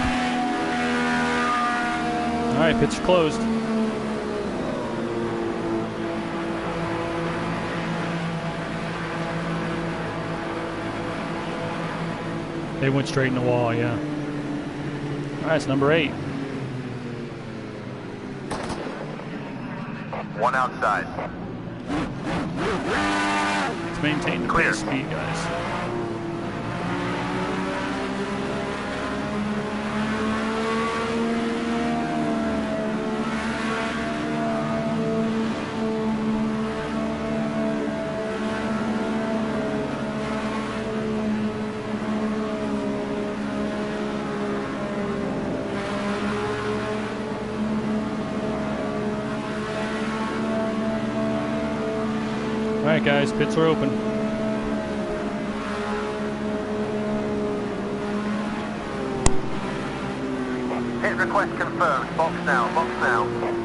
All right, pits are closed. They went straight in the wall, yeah. All right, it's number 8. One outside. Let's maintain the pace speed, guys. All right, guys, pits are open. Pit request confirmed. Box now, box now.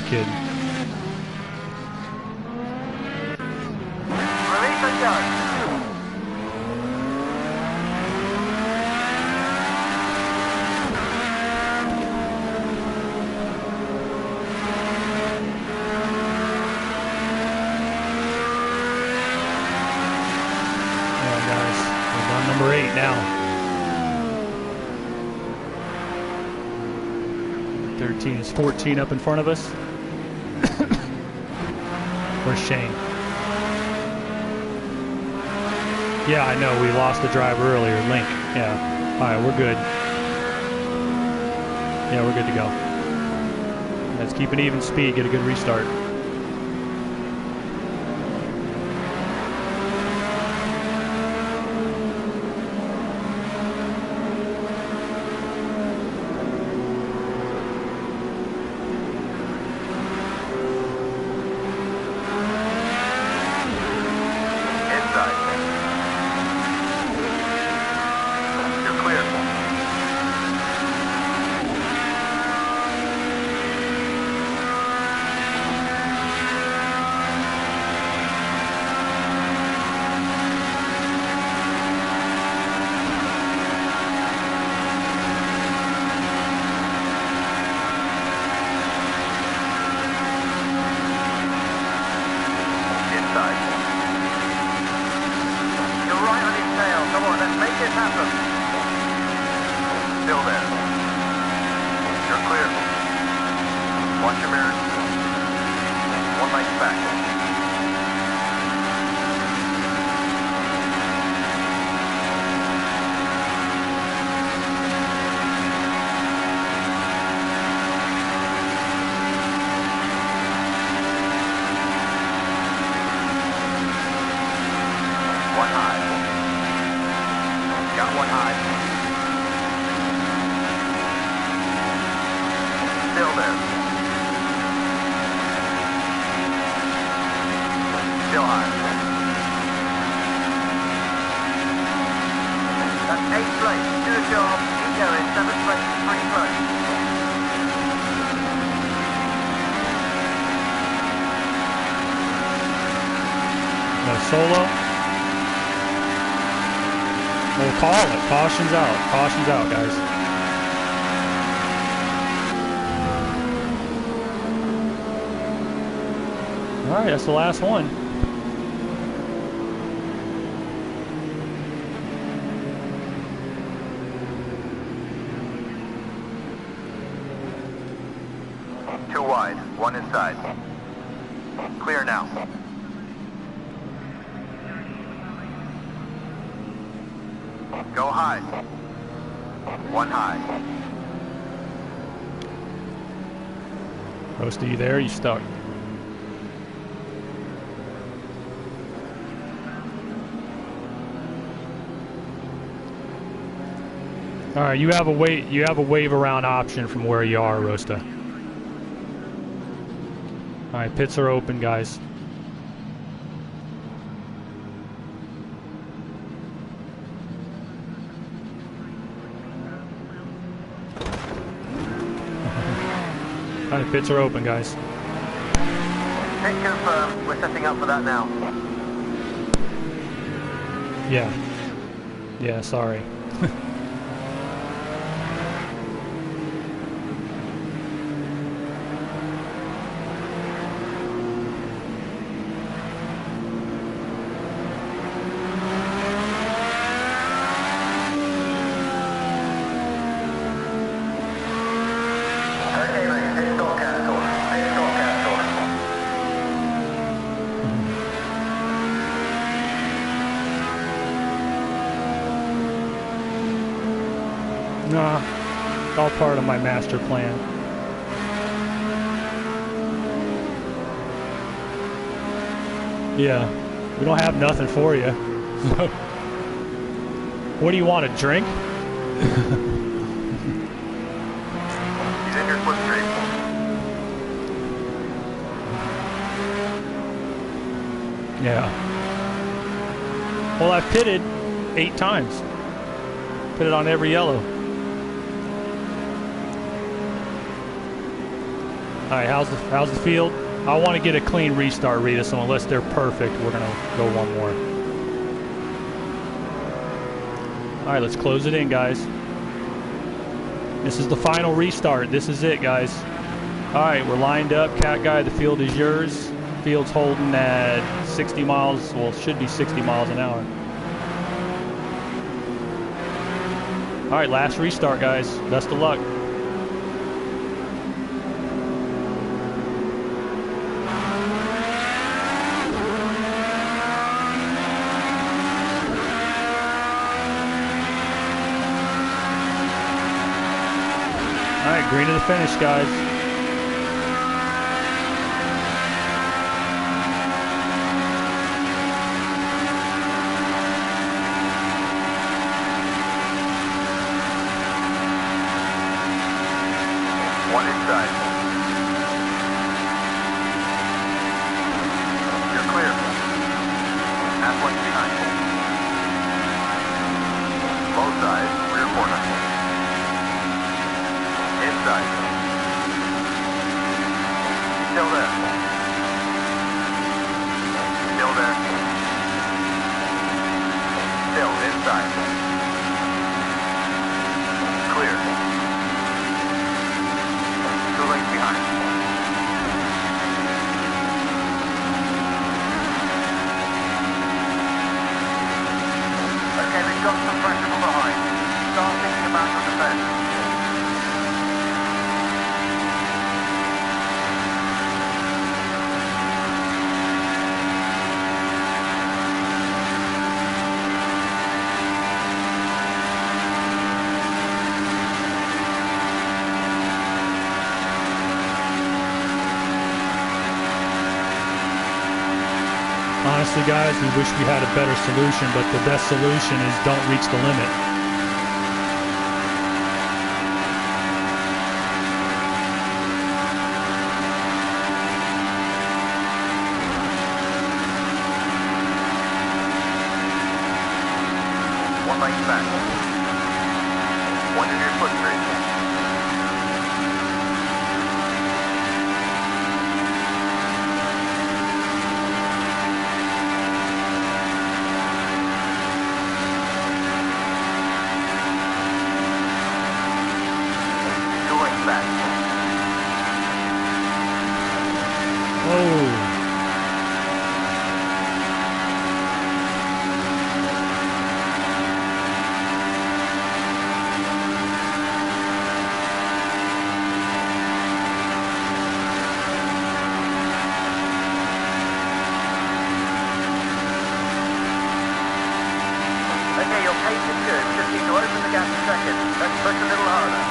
Kidding. Release and go. now. 13 is 14 up in front of us. Where's Shane? Yeah, I know. We lost the driver earlier. Link. Yeah. All right, we're good. Yeah, we're good to go. Let's keep an even speed. Get a good restart. Solo. We'll call it. Caution's out. Caution's out, guys. All right, that's the last one. Two wide, one inside. Clear now. Go high. One high. Roast, are you there? You stuck? All right, you have a wave around option from where you are, Rosta. All right, pits are open, guys. All right, pits are open, guys. Pit confirmed. We're setting up for that now. Yeah. Yeah, sorry. Nah, it's all part of my master plan. Yeah, we don't have nothing for you. What do you want, a drink? He's in your slipstream. Yeah. Well, I've pitted 8 times. Pitted on every yellow. All right, how's the field? I want to get a clean restart, Rita, so unless they're perfect, we're going to go one more. All right, let's close it in, guys. This is the final restart. This is it, guys. All right, we're lined up. Cat Guy, the field is yours. Field's holding at 60 miles. Well, it should be 60 miles an hour. All right, last restart, guys. Best of luck. All right, green to the finish, guys. One inside. You're clear. Halfway behind. Both sides, rear corner. Inside. Still there. Still there. Still inside. Clear. 2 lanes behind. Okay, we've got some pressure from behind. Start thinking about your defense. Honestly, guys, we wish we had a better solution, but the best solution is don't reach the limit. One lane back. One in your foot brake. Okay, your pace is good. We just need to open the gap a second. Let's push a little harder.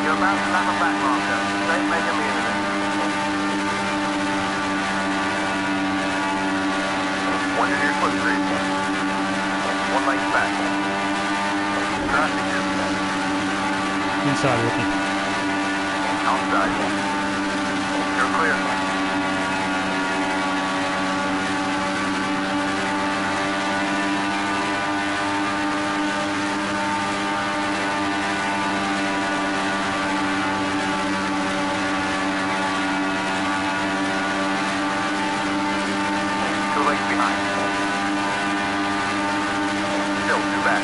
You're about to lap a back marker. Don't make a meal of it. One in your foot three. One lane back. Traffic is Inside with me. outside. You're clear. Two lanes behind. Still two back.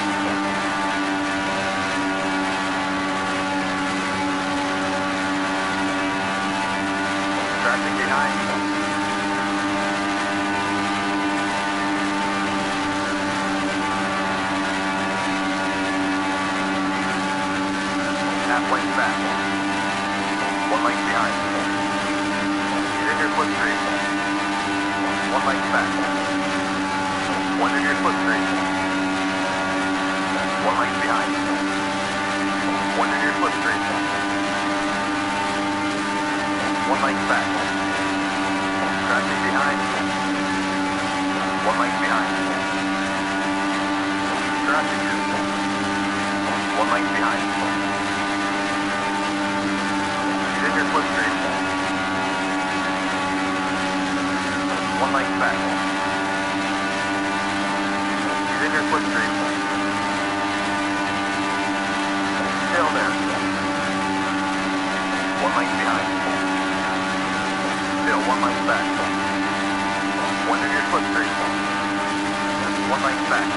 Traffic behind. Halfway back. One lane behind. He's in your foot three. One lane back. One in your foot three. One lane behind. One in your foot three. One lane back. Traffic behind. One lane behind. Traffic is one lane behind. He's in your foot three. One lane back. He's in your foot three. Still there. One lane behind. Still one lane back. One in your foot three. One lane back.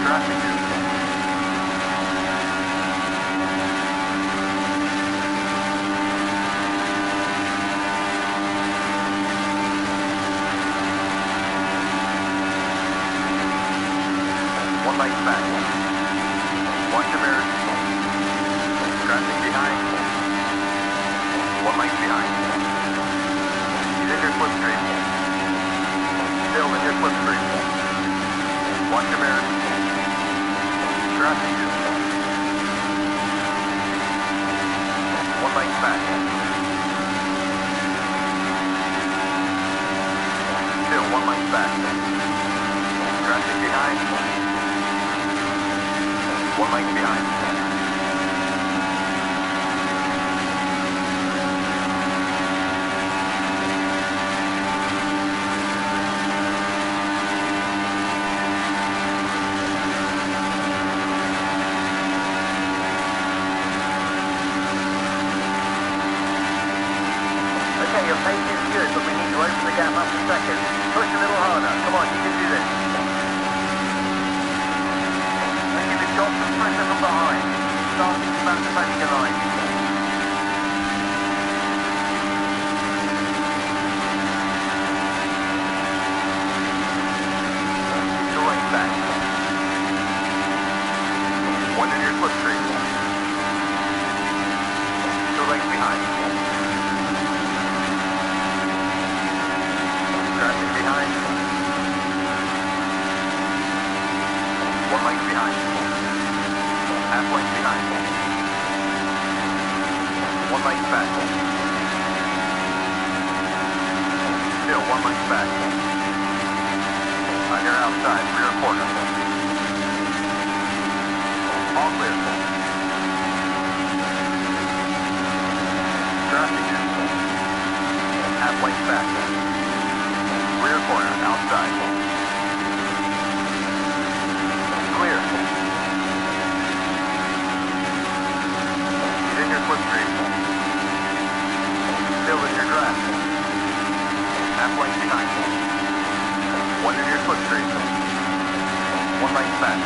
Traffic is one lane back. Watch your mirrors. Traffic behind. One lane behind. He's in your slipstream. Still in your slipstream. Watch your mirrors. Traffic is one lane back. Still one lane back. Traffic behind. One lane behind. Okay, your pace is good, but we need to open the gap up a second. Push a little harder. Come on, you can do this. And give it got some pressure from behind. Starting to bounce back your line. Two lanes back. One in your slipstream. Two lanes behind. Traffic behind. One lane behind. Half lane behind. One lane back. Still one lane back. On your outside, rear corner. All clear. Traffic is half lane back. Rear corner, outside. Clear. He's in your slipstream. Still in your draft. Half lane behind. One in your slipstream. One lane back.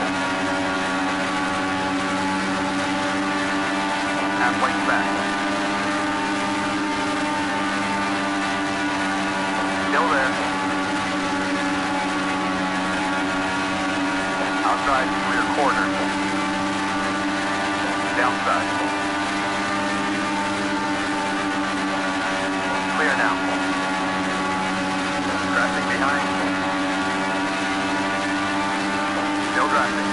Half lane back. Still there. Outside, rear corner. Downside. Clear now. Traffic behind. Still driving.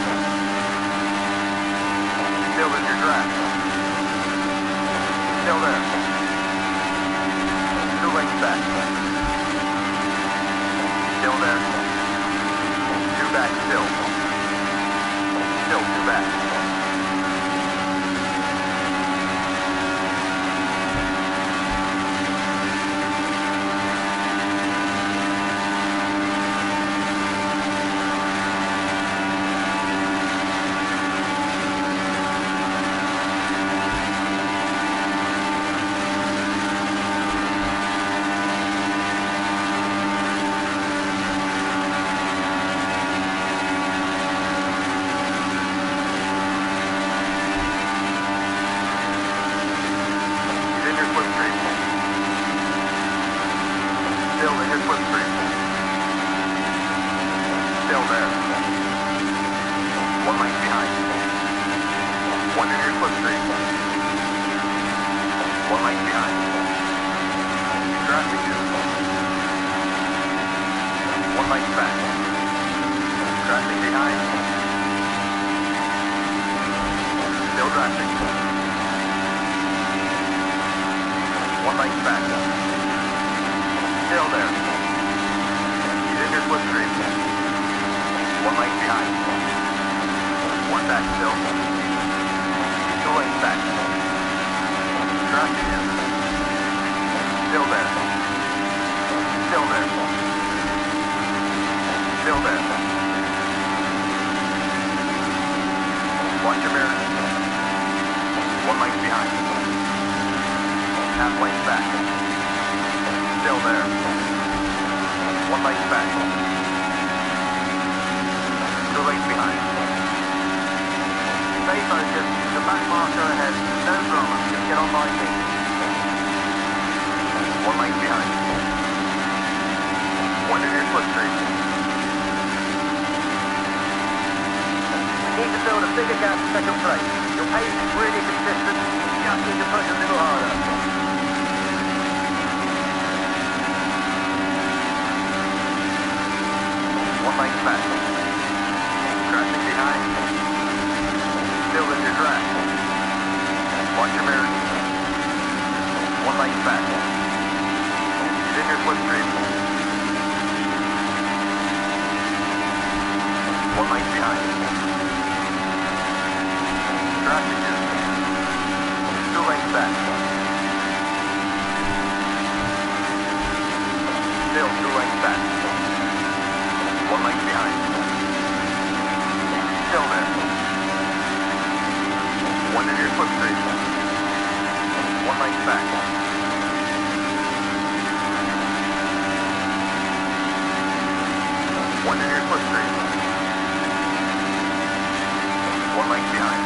your slipstream. Still there. 1 length behind. 1 in your slipstream. 1 length behind. Traffic is 1 length back. Traffic behind. Still traffic. 1 length back. Still there. He's in your slipstream. 1 length behind. 1 back still. 2 lengths back. Traffic is still there. Still there. Still there. Watch your mirrors. 1 length behind. Half length back. Still there. 1 length back. 2 lengths behind. Stay focused. The back marker ahead. No drama. Just get on by me. 1 length behind. 1 in your slipstream. Need to build a bigger gap to second place. Your pace is really consistent. You just need to push a little harder. 1 length back. Crashing behind. Still in your track. Watch your mirrors. 1 length back. He's in your slipstream. 1 length behind. Traffic is 2 lengths back. Still 2 lengths back. 1 length behind. Still there. 1 in your slipstream. 1 length back. One in your slipstream. 1 length behind.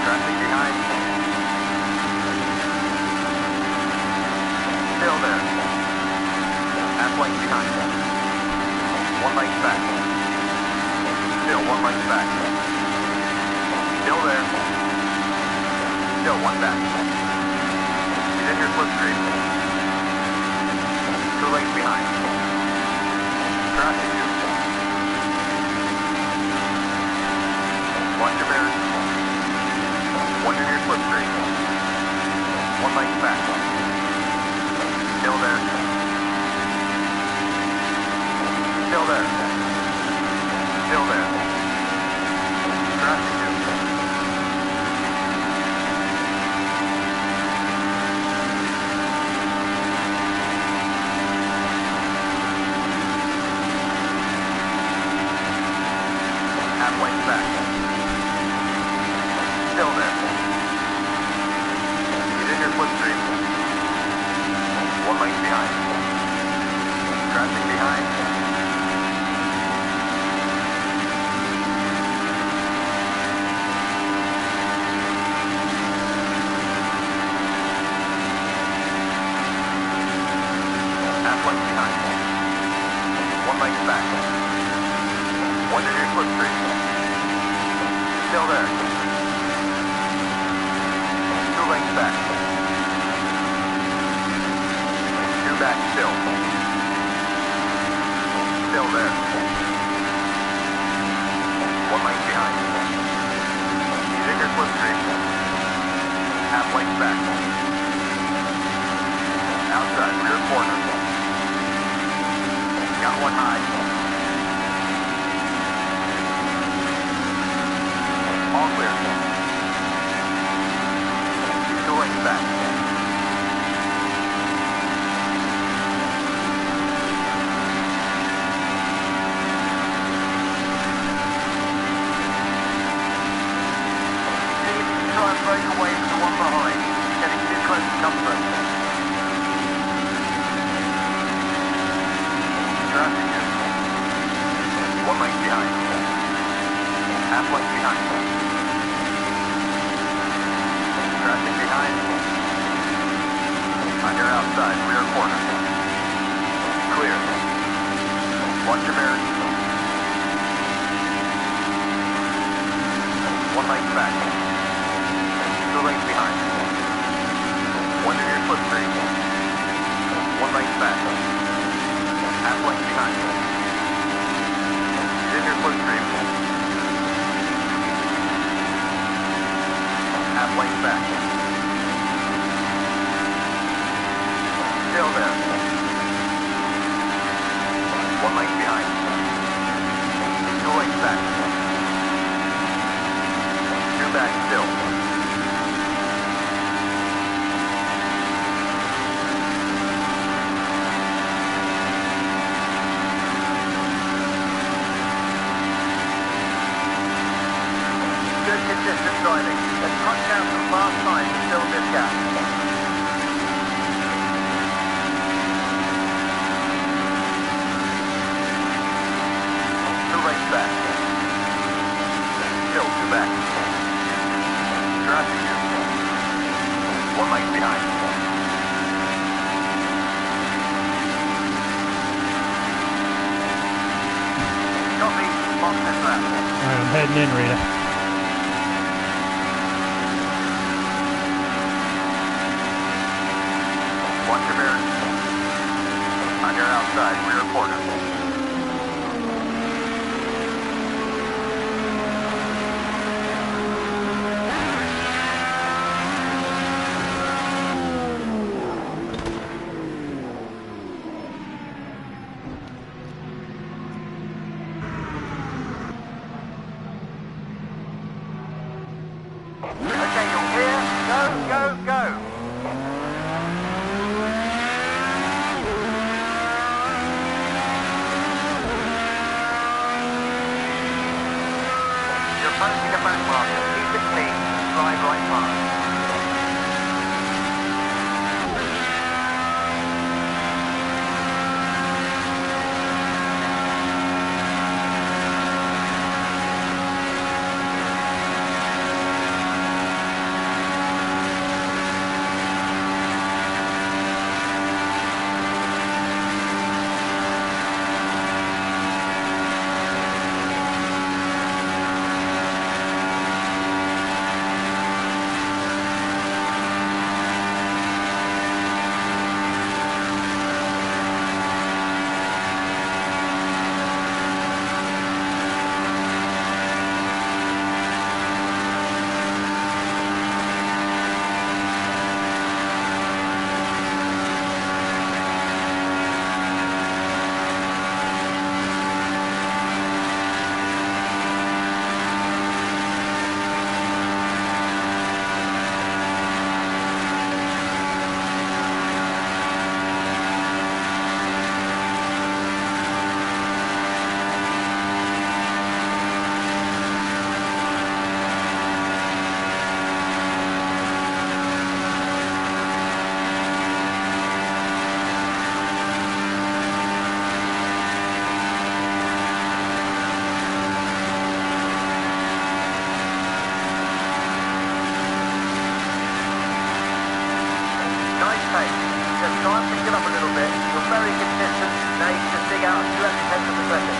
Traffic behind. Still there. Half length behind. 1 length back. Still 1 length back. Still there. Still 1 back. He's in your slipstream. 2 lengths behind. Traffic is. Watch your mirrors. 1 in your slipstream. 1 length back. Still there. Still there. Still there. Traffic is. Half length back. Still there. He's in your slipstream. 1 length behind. Traffic behind. Half length behind. 1 length back. 1 in your slipstream. Still there. 2 lengths back. 2 back still. Still there. 1 length behind. He's in your slipstream. Half length back. Outside rear corner. Got 1 high. All clear. 2 lengths back. See if you can try and break away from the one behind. Getting too close to comfort. Traffic is Watch your bearings. 1 lane back. 2 lanes behind. 1 in your slipstream. 1 lane back. Half lane behind. He's in your slipstream. Half lane back. Still there. 1 lane behind. 2 lanes back. 2 back still. Good consistent driving. Let's punch out some fast times and fill this gap. Back. Still 2 back. Traffic you. 1 lane behind. Copy. Box this lap. Alright, I'm heading in, Rita. Watch your bearings. On your outside, rear quarter. Okay, you're clear. Go, go, go. You're approaching a back marker. Keep it clean. Drive right past. Just try and pick it up a little bit. You're very consistent. Now you can just dig out a few extra tenths of a second.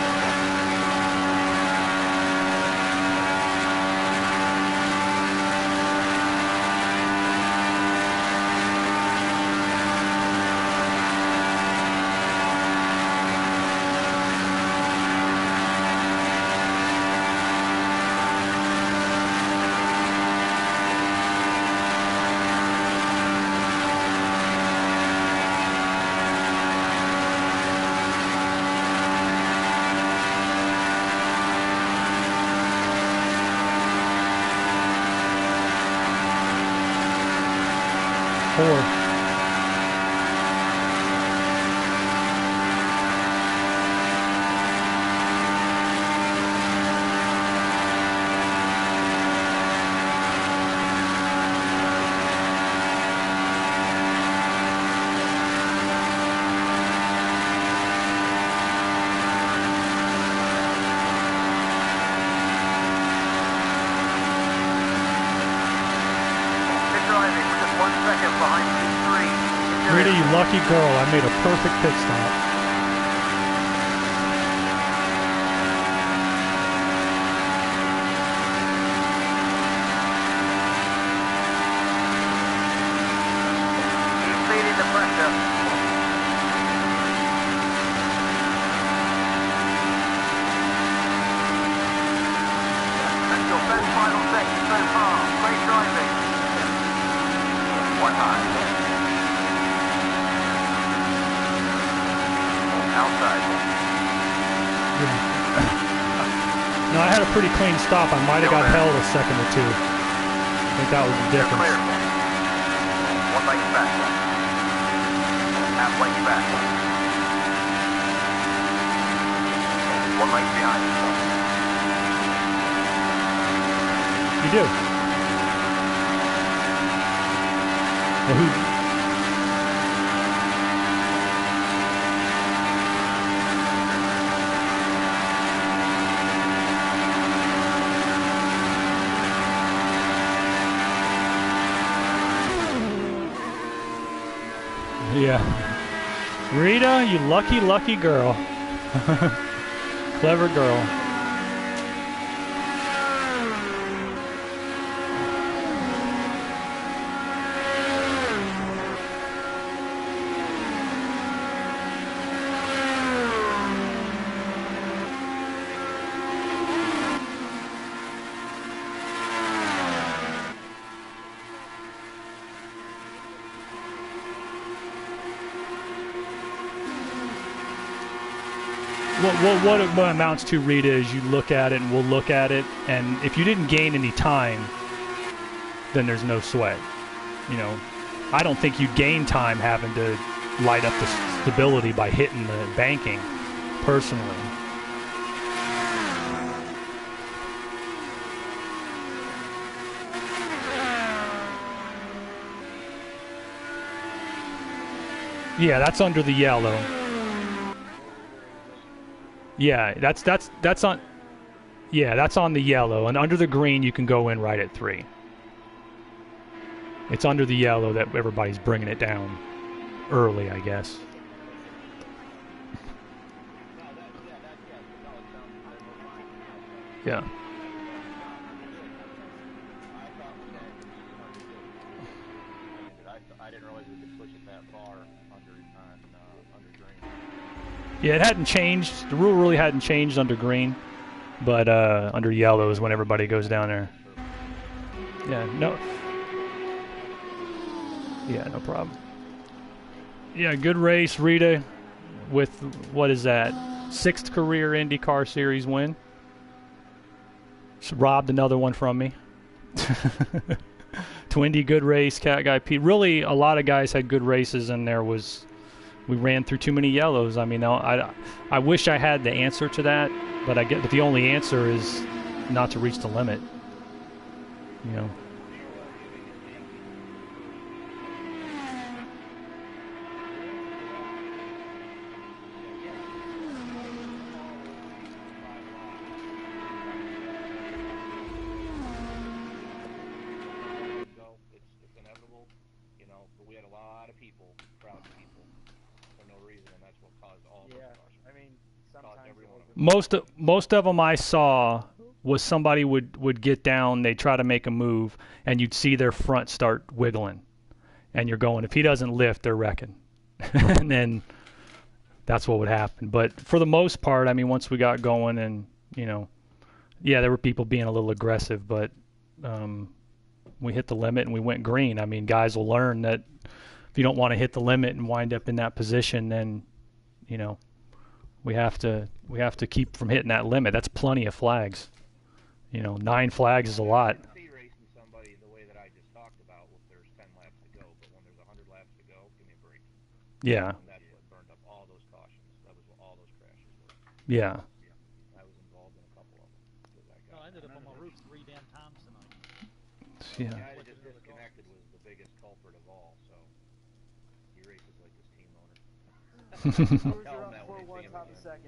Rita, you lucky girl. I made a perfect pit stop. pretty clean stop. I might have got held a second or two. I think that was the You're difference. clear. 1 lane back. Half lane back. 1 lane behind. You do. Well, who? Yeah. Rita, you lucky, lucky girl. Clever girl. What it amounts to, Rita, is you look at it and we'll look at it, and if you didn't gain any time, then there's no sweat. You know, I don't think you'd gain time having to light up the stability by hitting the banking, personally. Yeah, that's under the yellow. Yeah, that's on. Yeah, that's on the yellow, and under the green you can go in right at 3. It's under the yellow that everybody's bringing it down early, I guess. Yeah. I didn't realize we could push it that far under green. Yeah, it hadn't changed. The rule really hadn't changed under green, but under yellow is when everybody goes down there. Yeah, no. Yeah, no problem. Yeah, good race, Rita, with, what is that, 6th career IndyCar Series win. She robbed another one from me. Twindy, good race. Cat Guy Pete. Really, a lot of guys had good races, and we ran through too many yellows. I mean, I wish I had the answer to that, but but the only answer is not to reach the limit. You know. It's inevitable, you know, but we had a lot of people, crowds of people, for no reason, and that's what caused all those cautions. I mean, sometimes Most of them I saw was somebody would get down, they'd try to make a move, and you'd see their front start wiggling, and you're going, if he doesn't lift, they're wrecking. And then that's what would happen. But for the most part, I mean, once we got going, and you know, yeah, there were people being a little aggressive, but we hit the limit and we went green. I mean, guys will learn that if you don't want to hit the limit and wind up in that position, then you know, we have to keep from hitting that limit. That's plenty of flags. You know, 9 flags is a lot. Racing somebody the way that I just talked about, if there's 10 laps to go, but when there's 100 laps to go, give me a break. Yeah. And that's what burned up all those cautions. That was what all those crashes were. Yeah. I was involved in a couple of them. I ended up on my roof 3 damn times tonight. Yeah. The guy that just disconnected was the biggest culprit of all, so he races like his team owner. Tell him that when you see him again.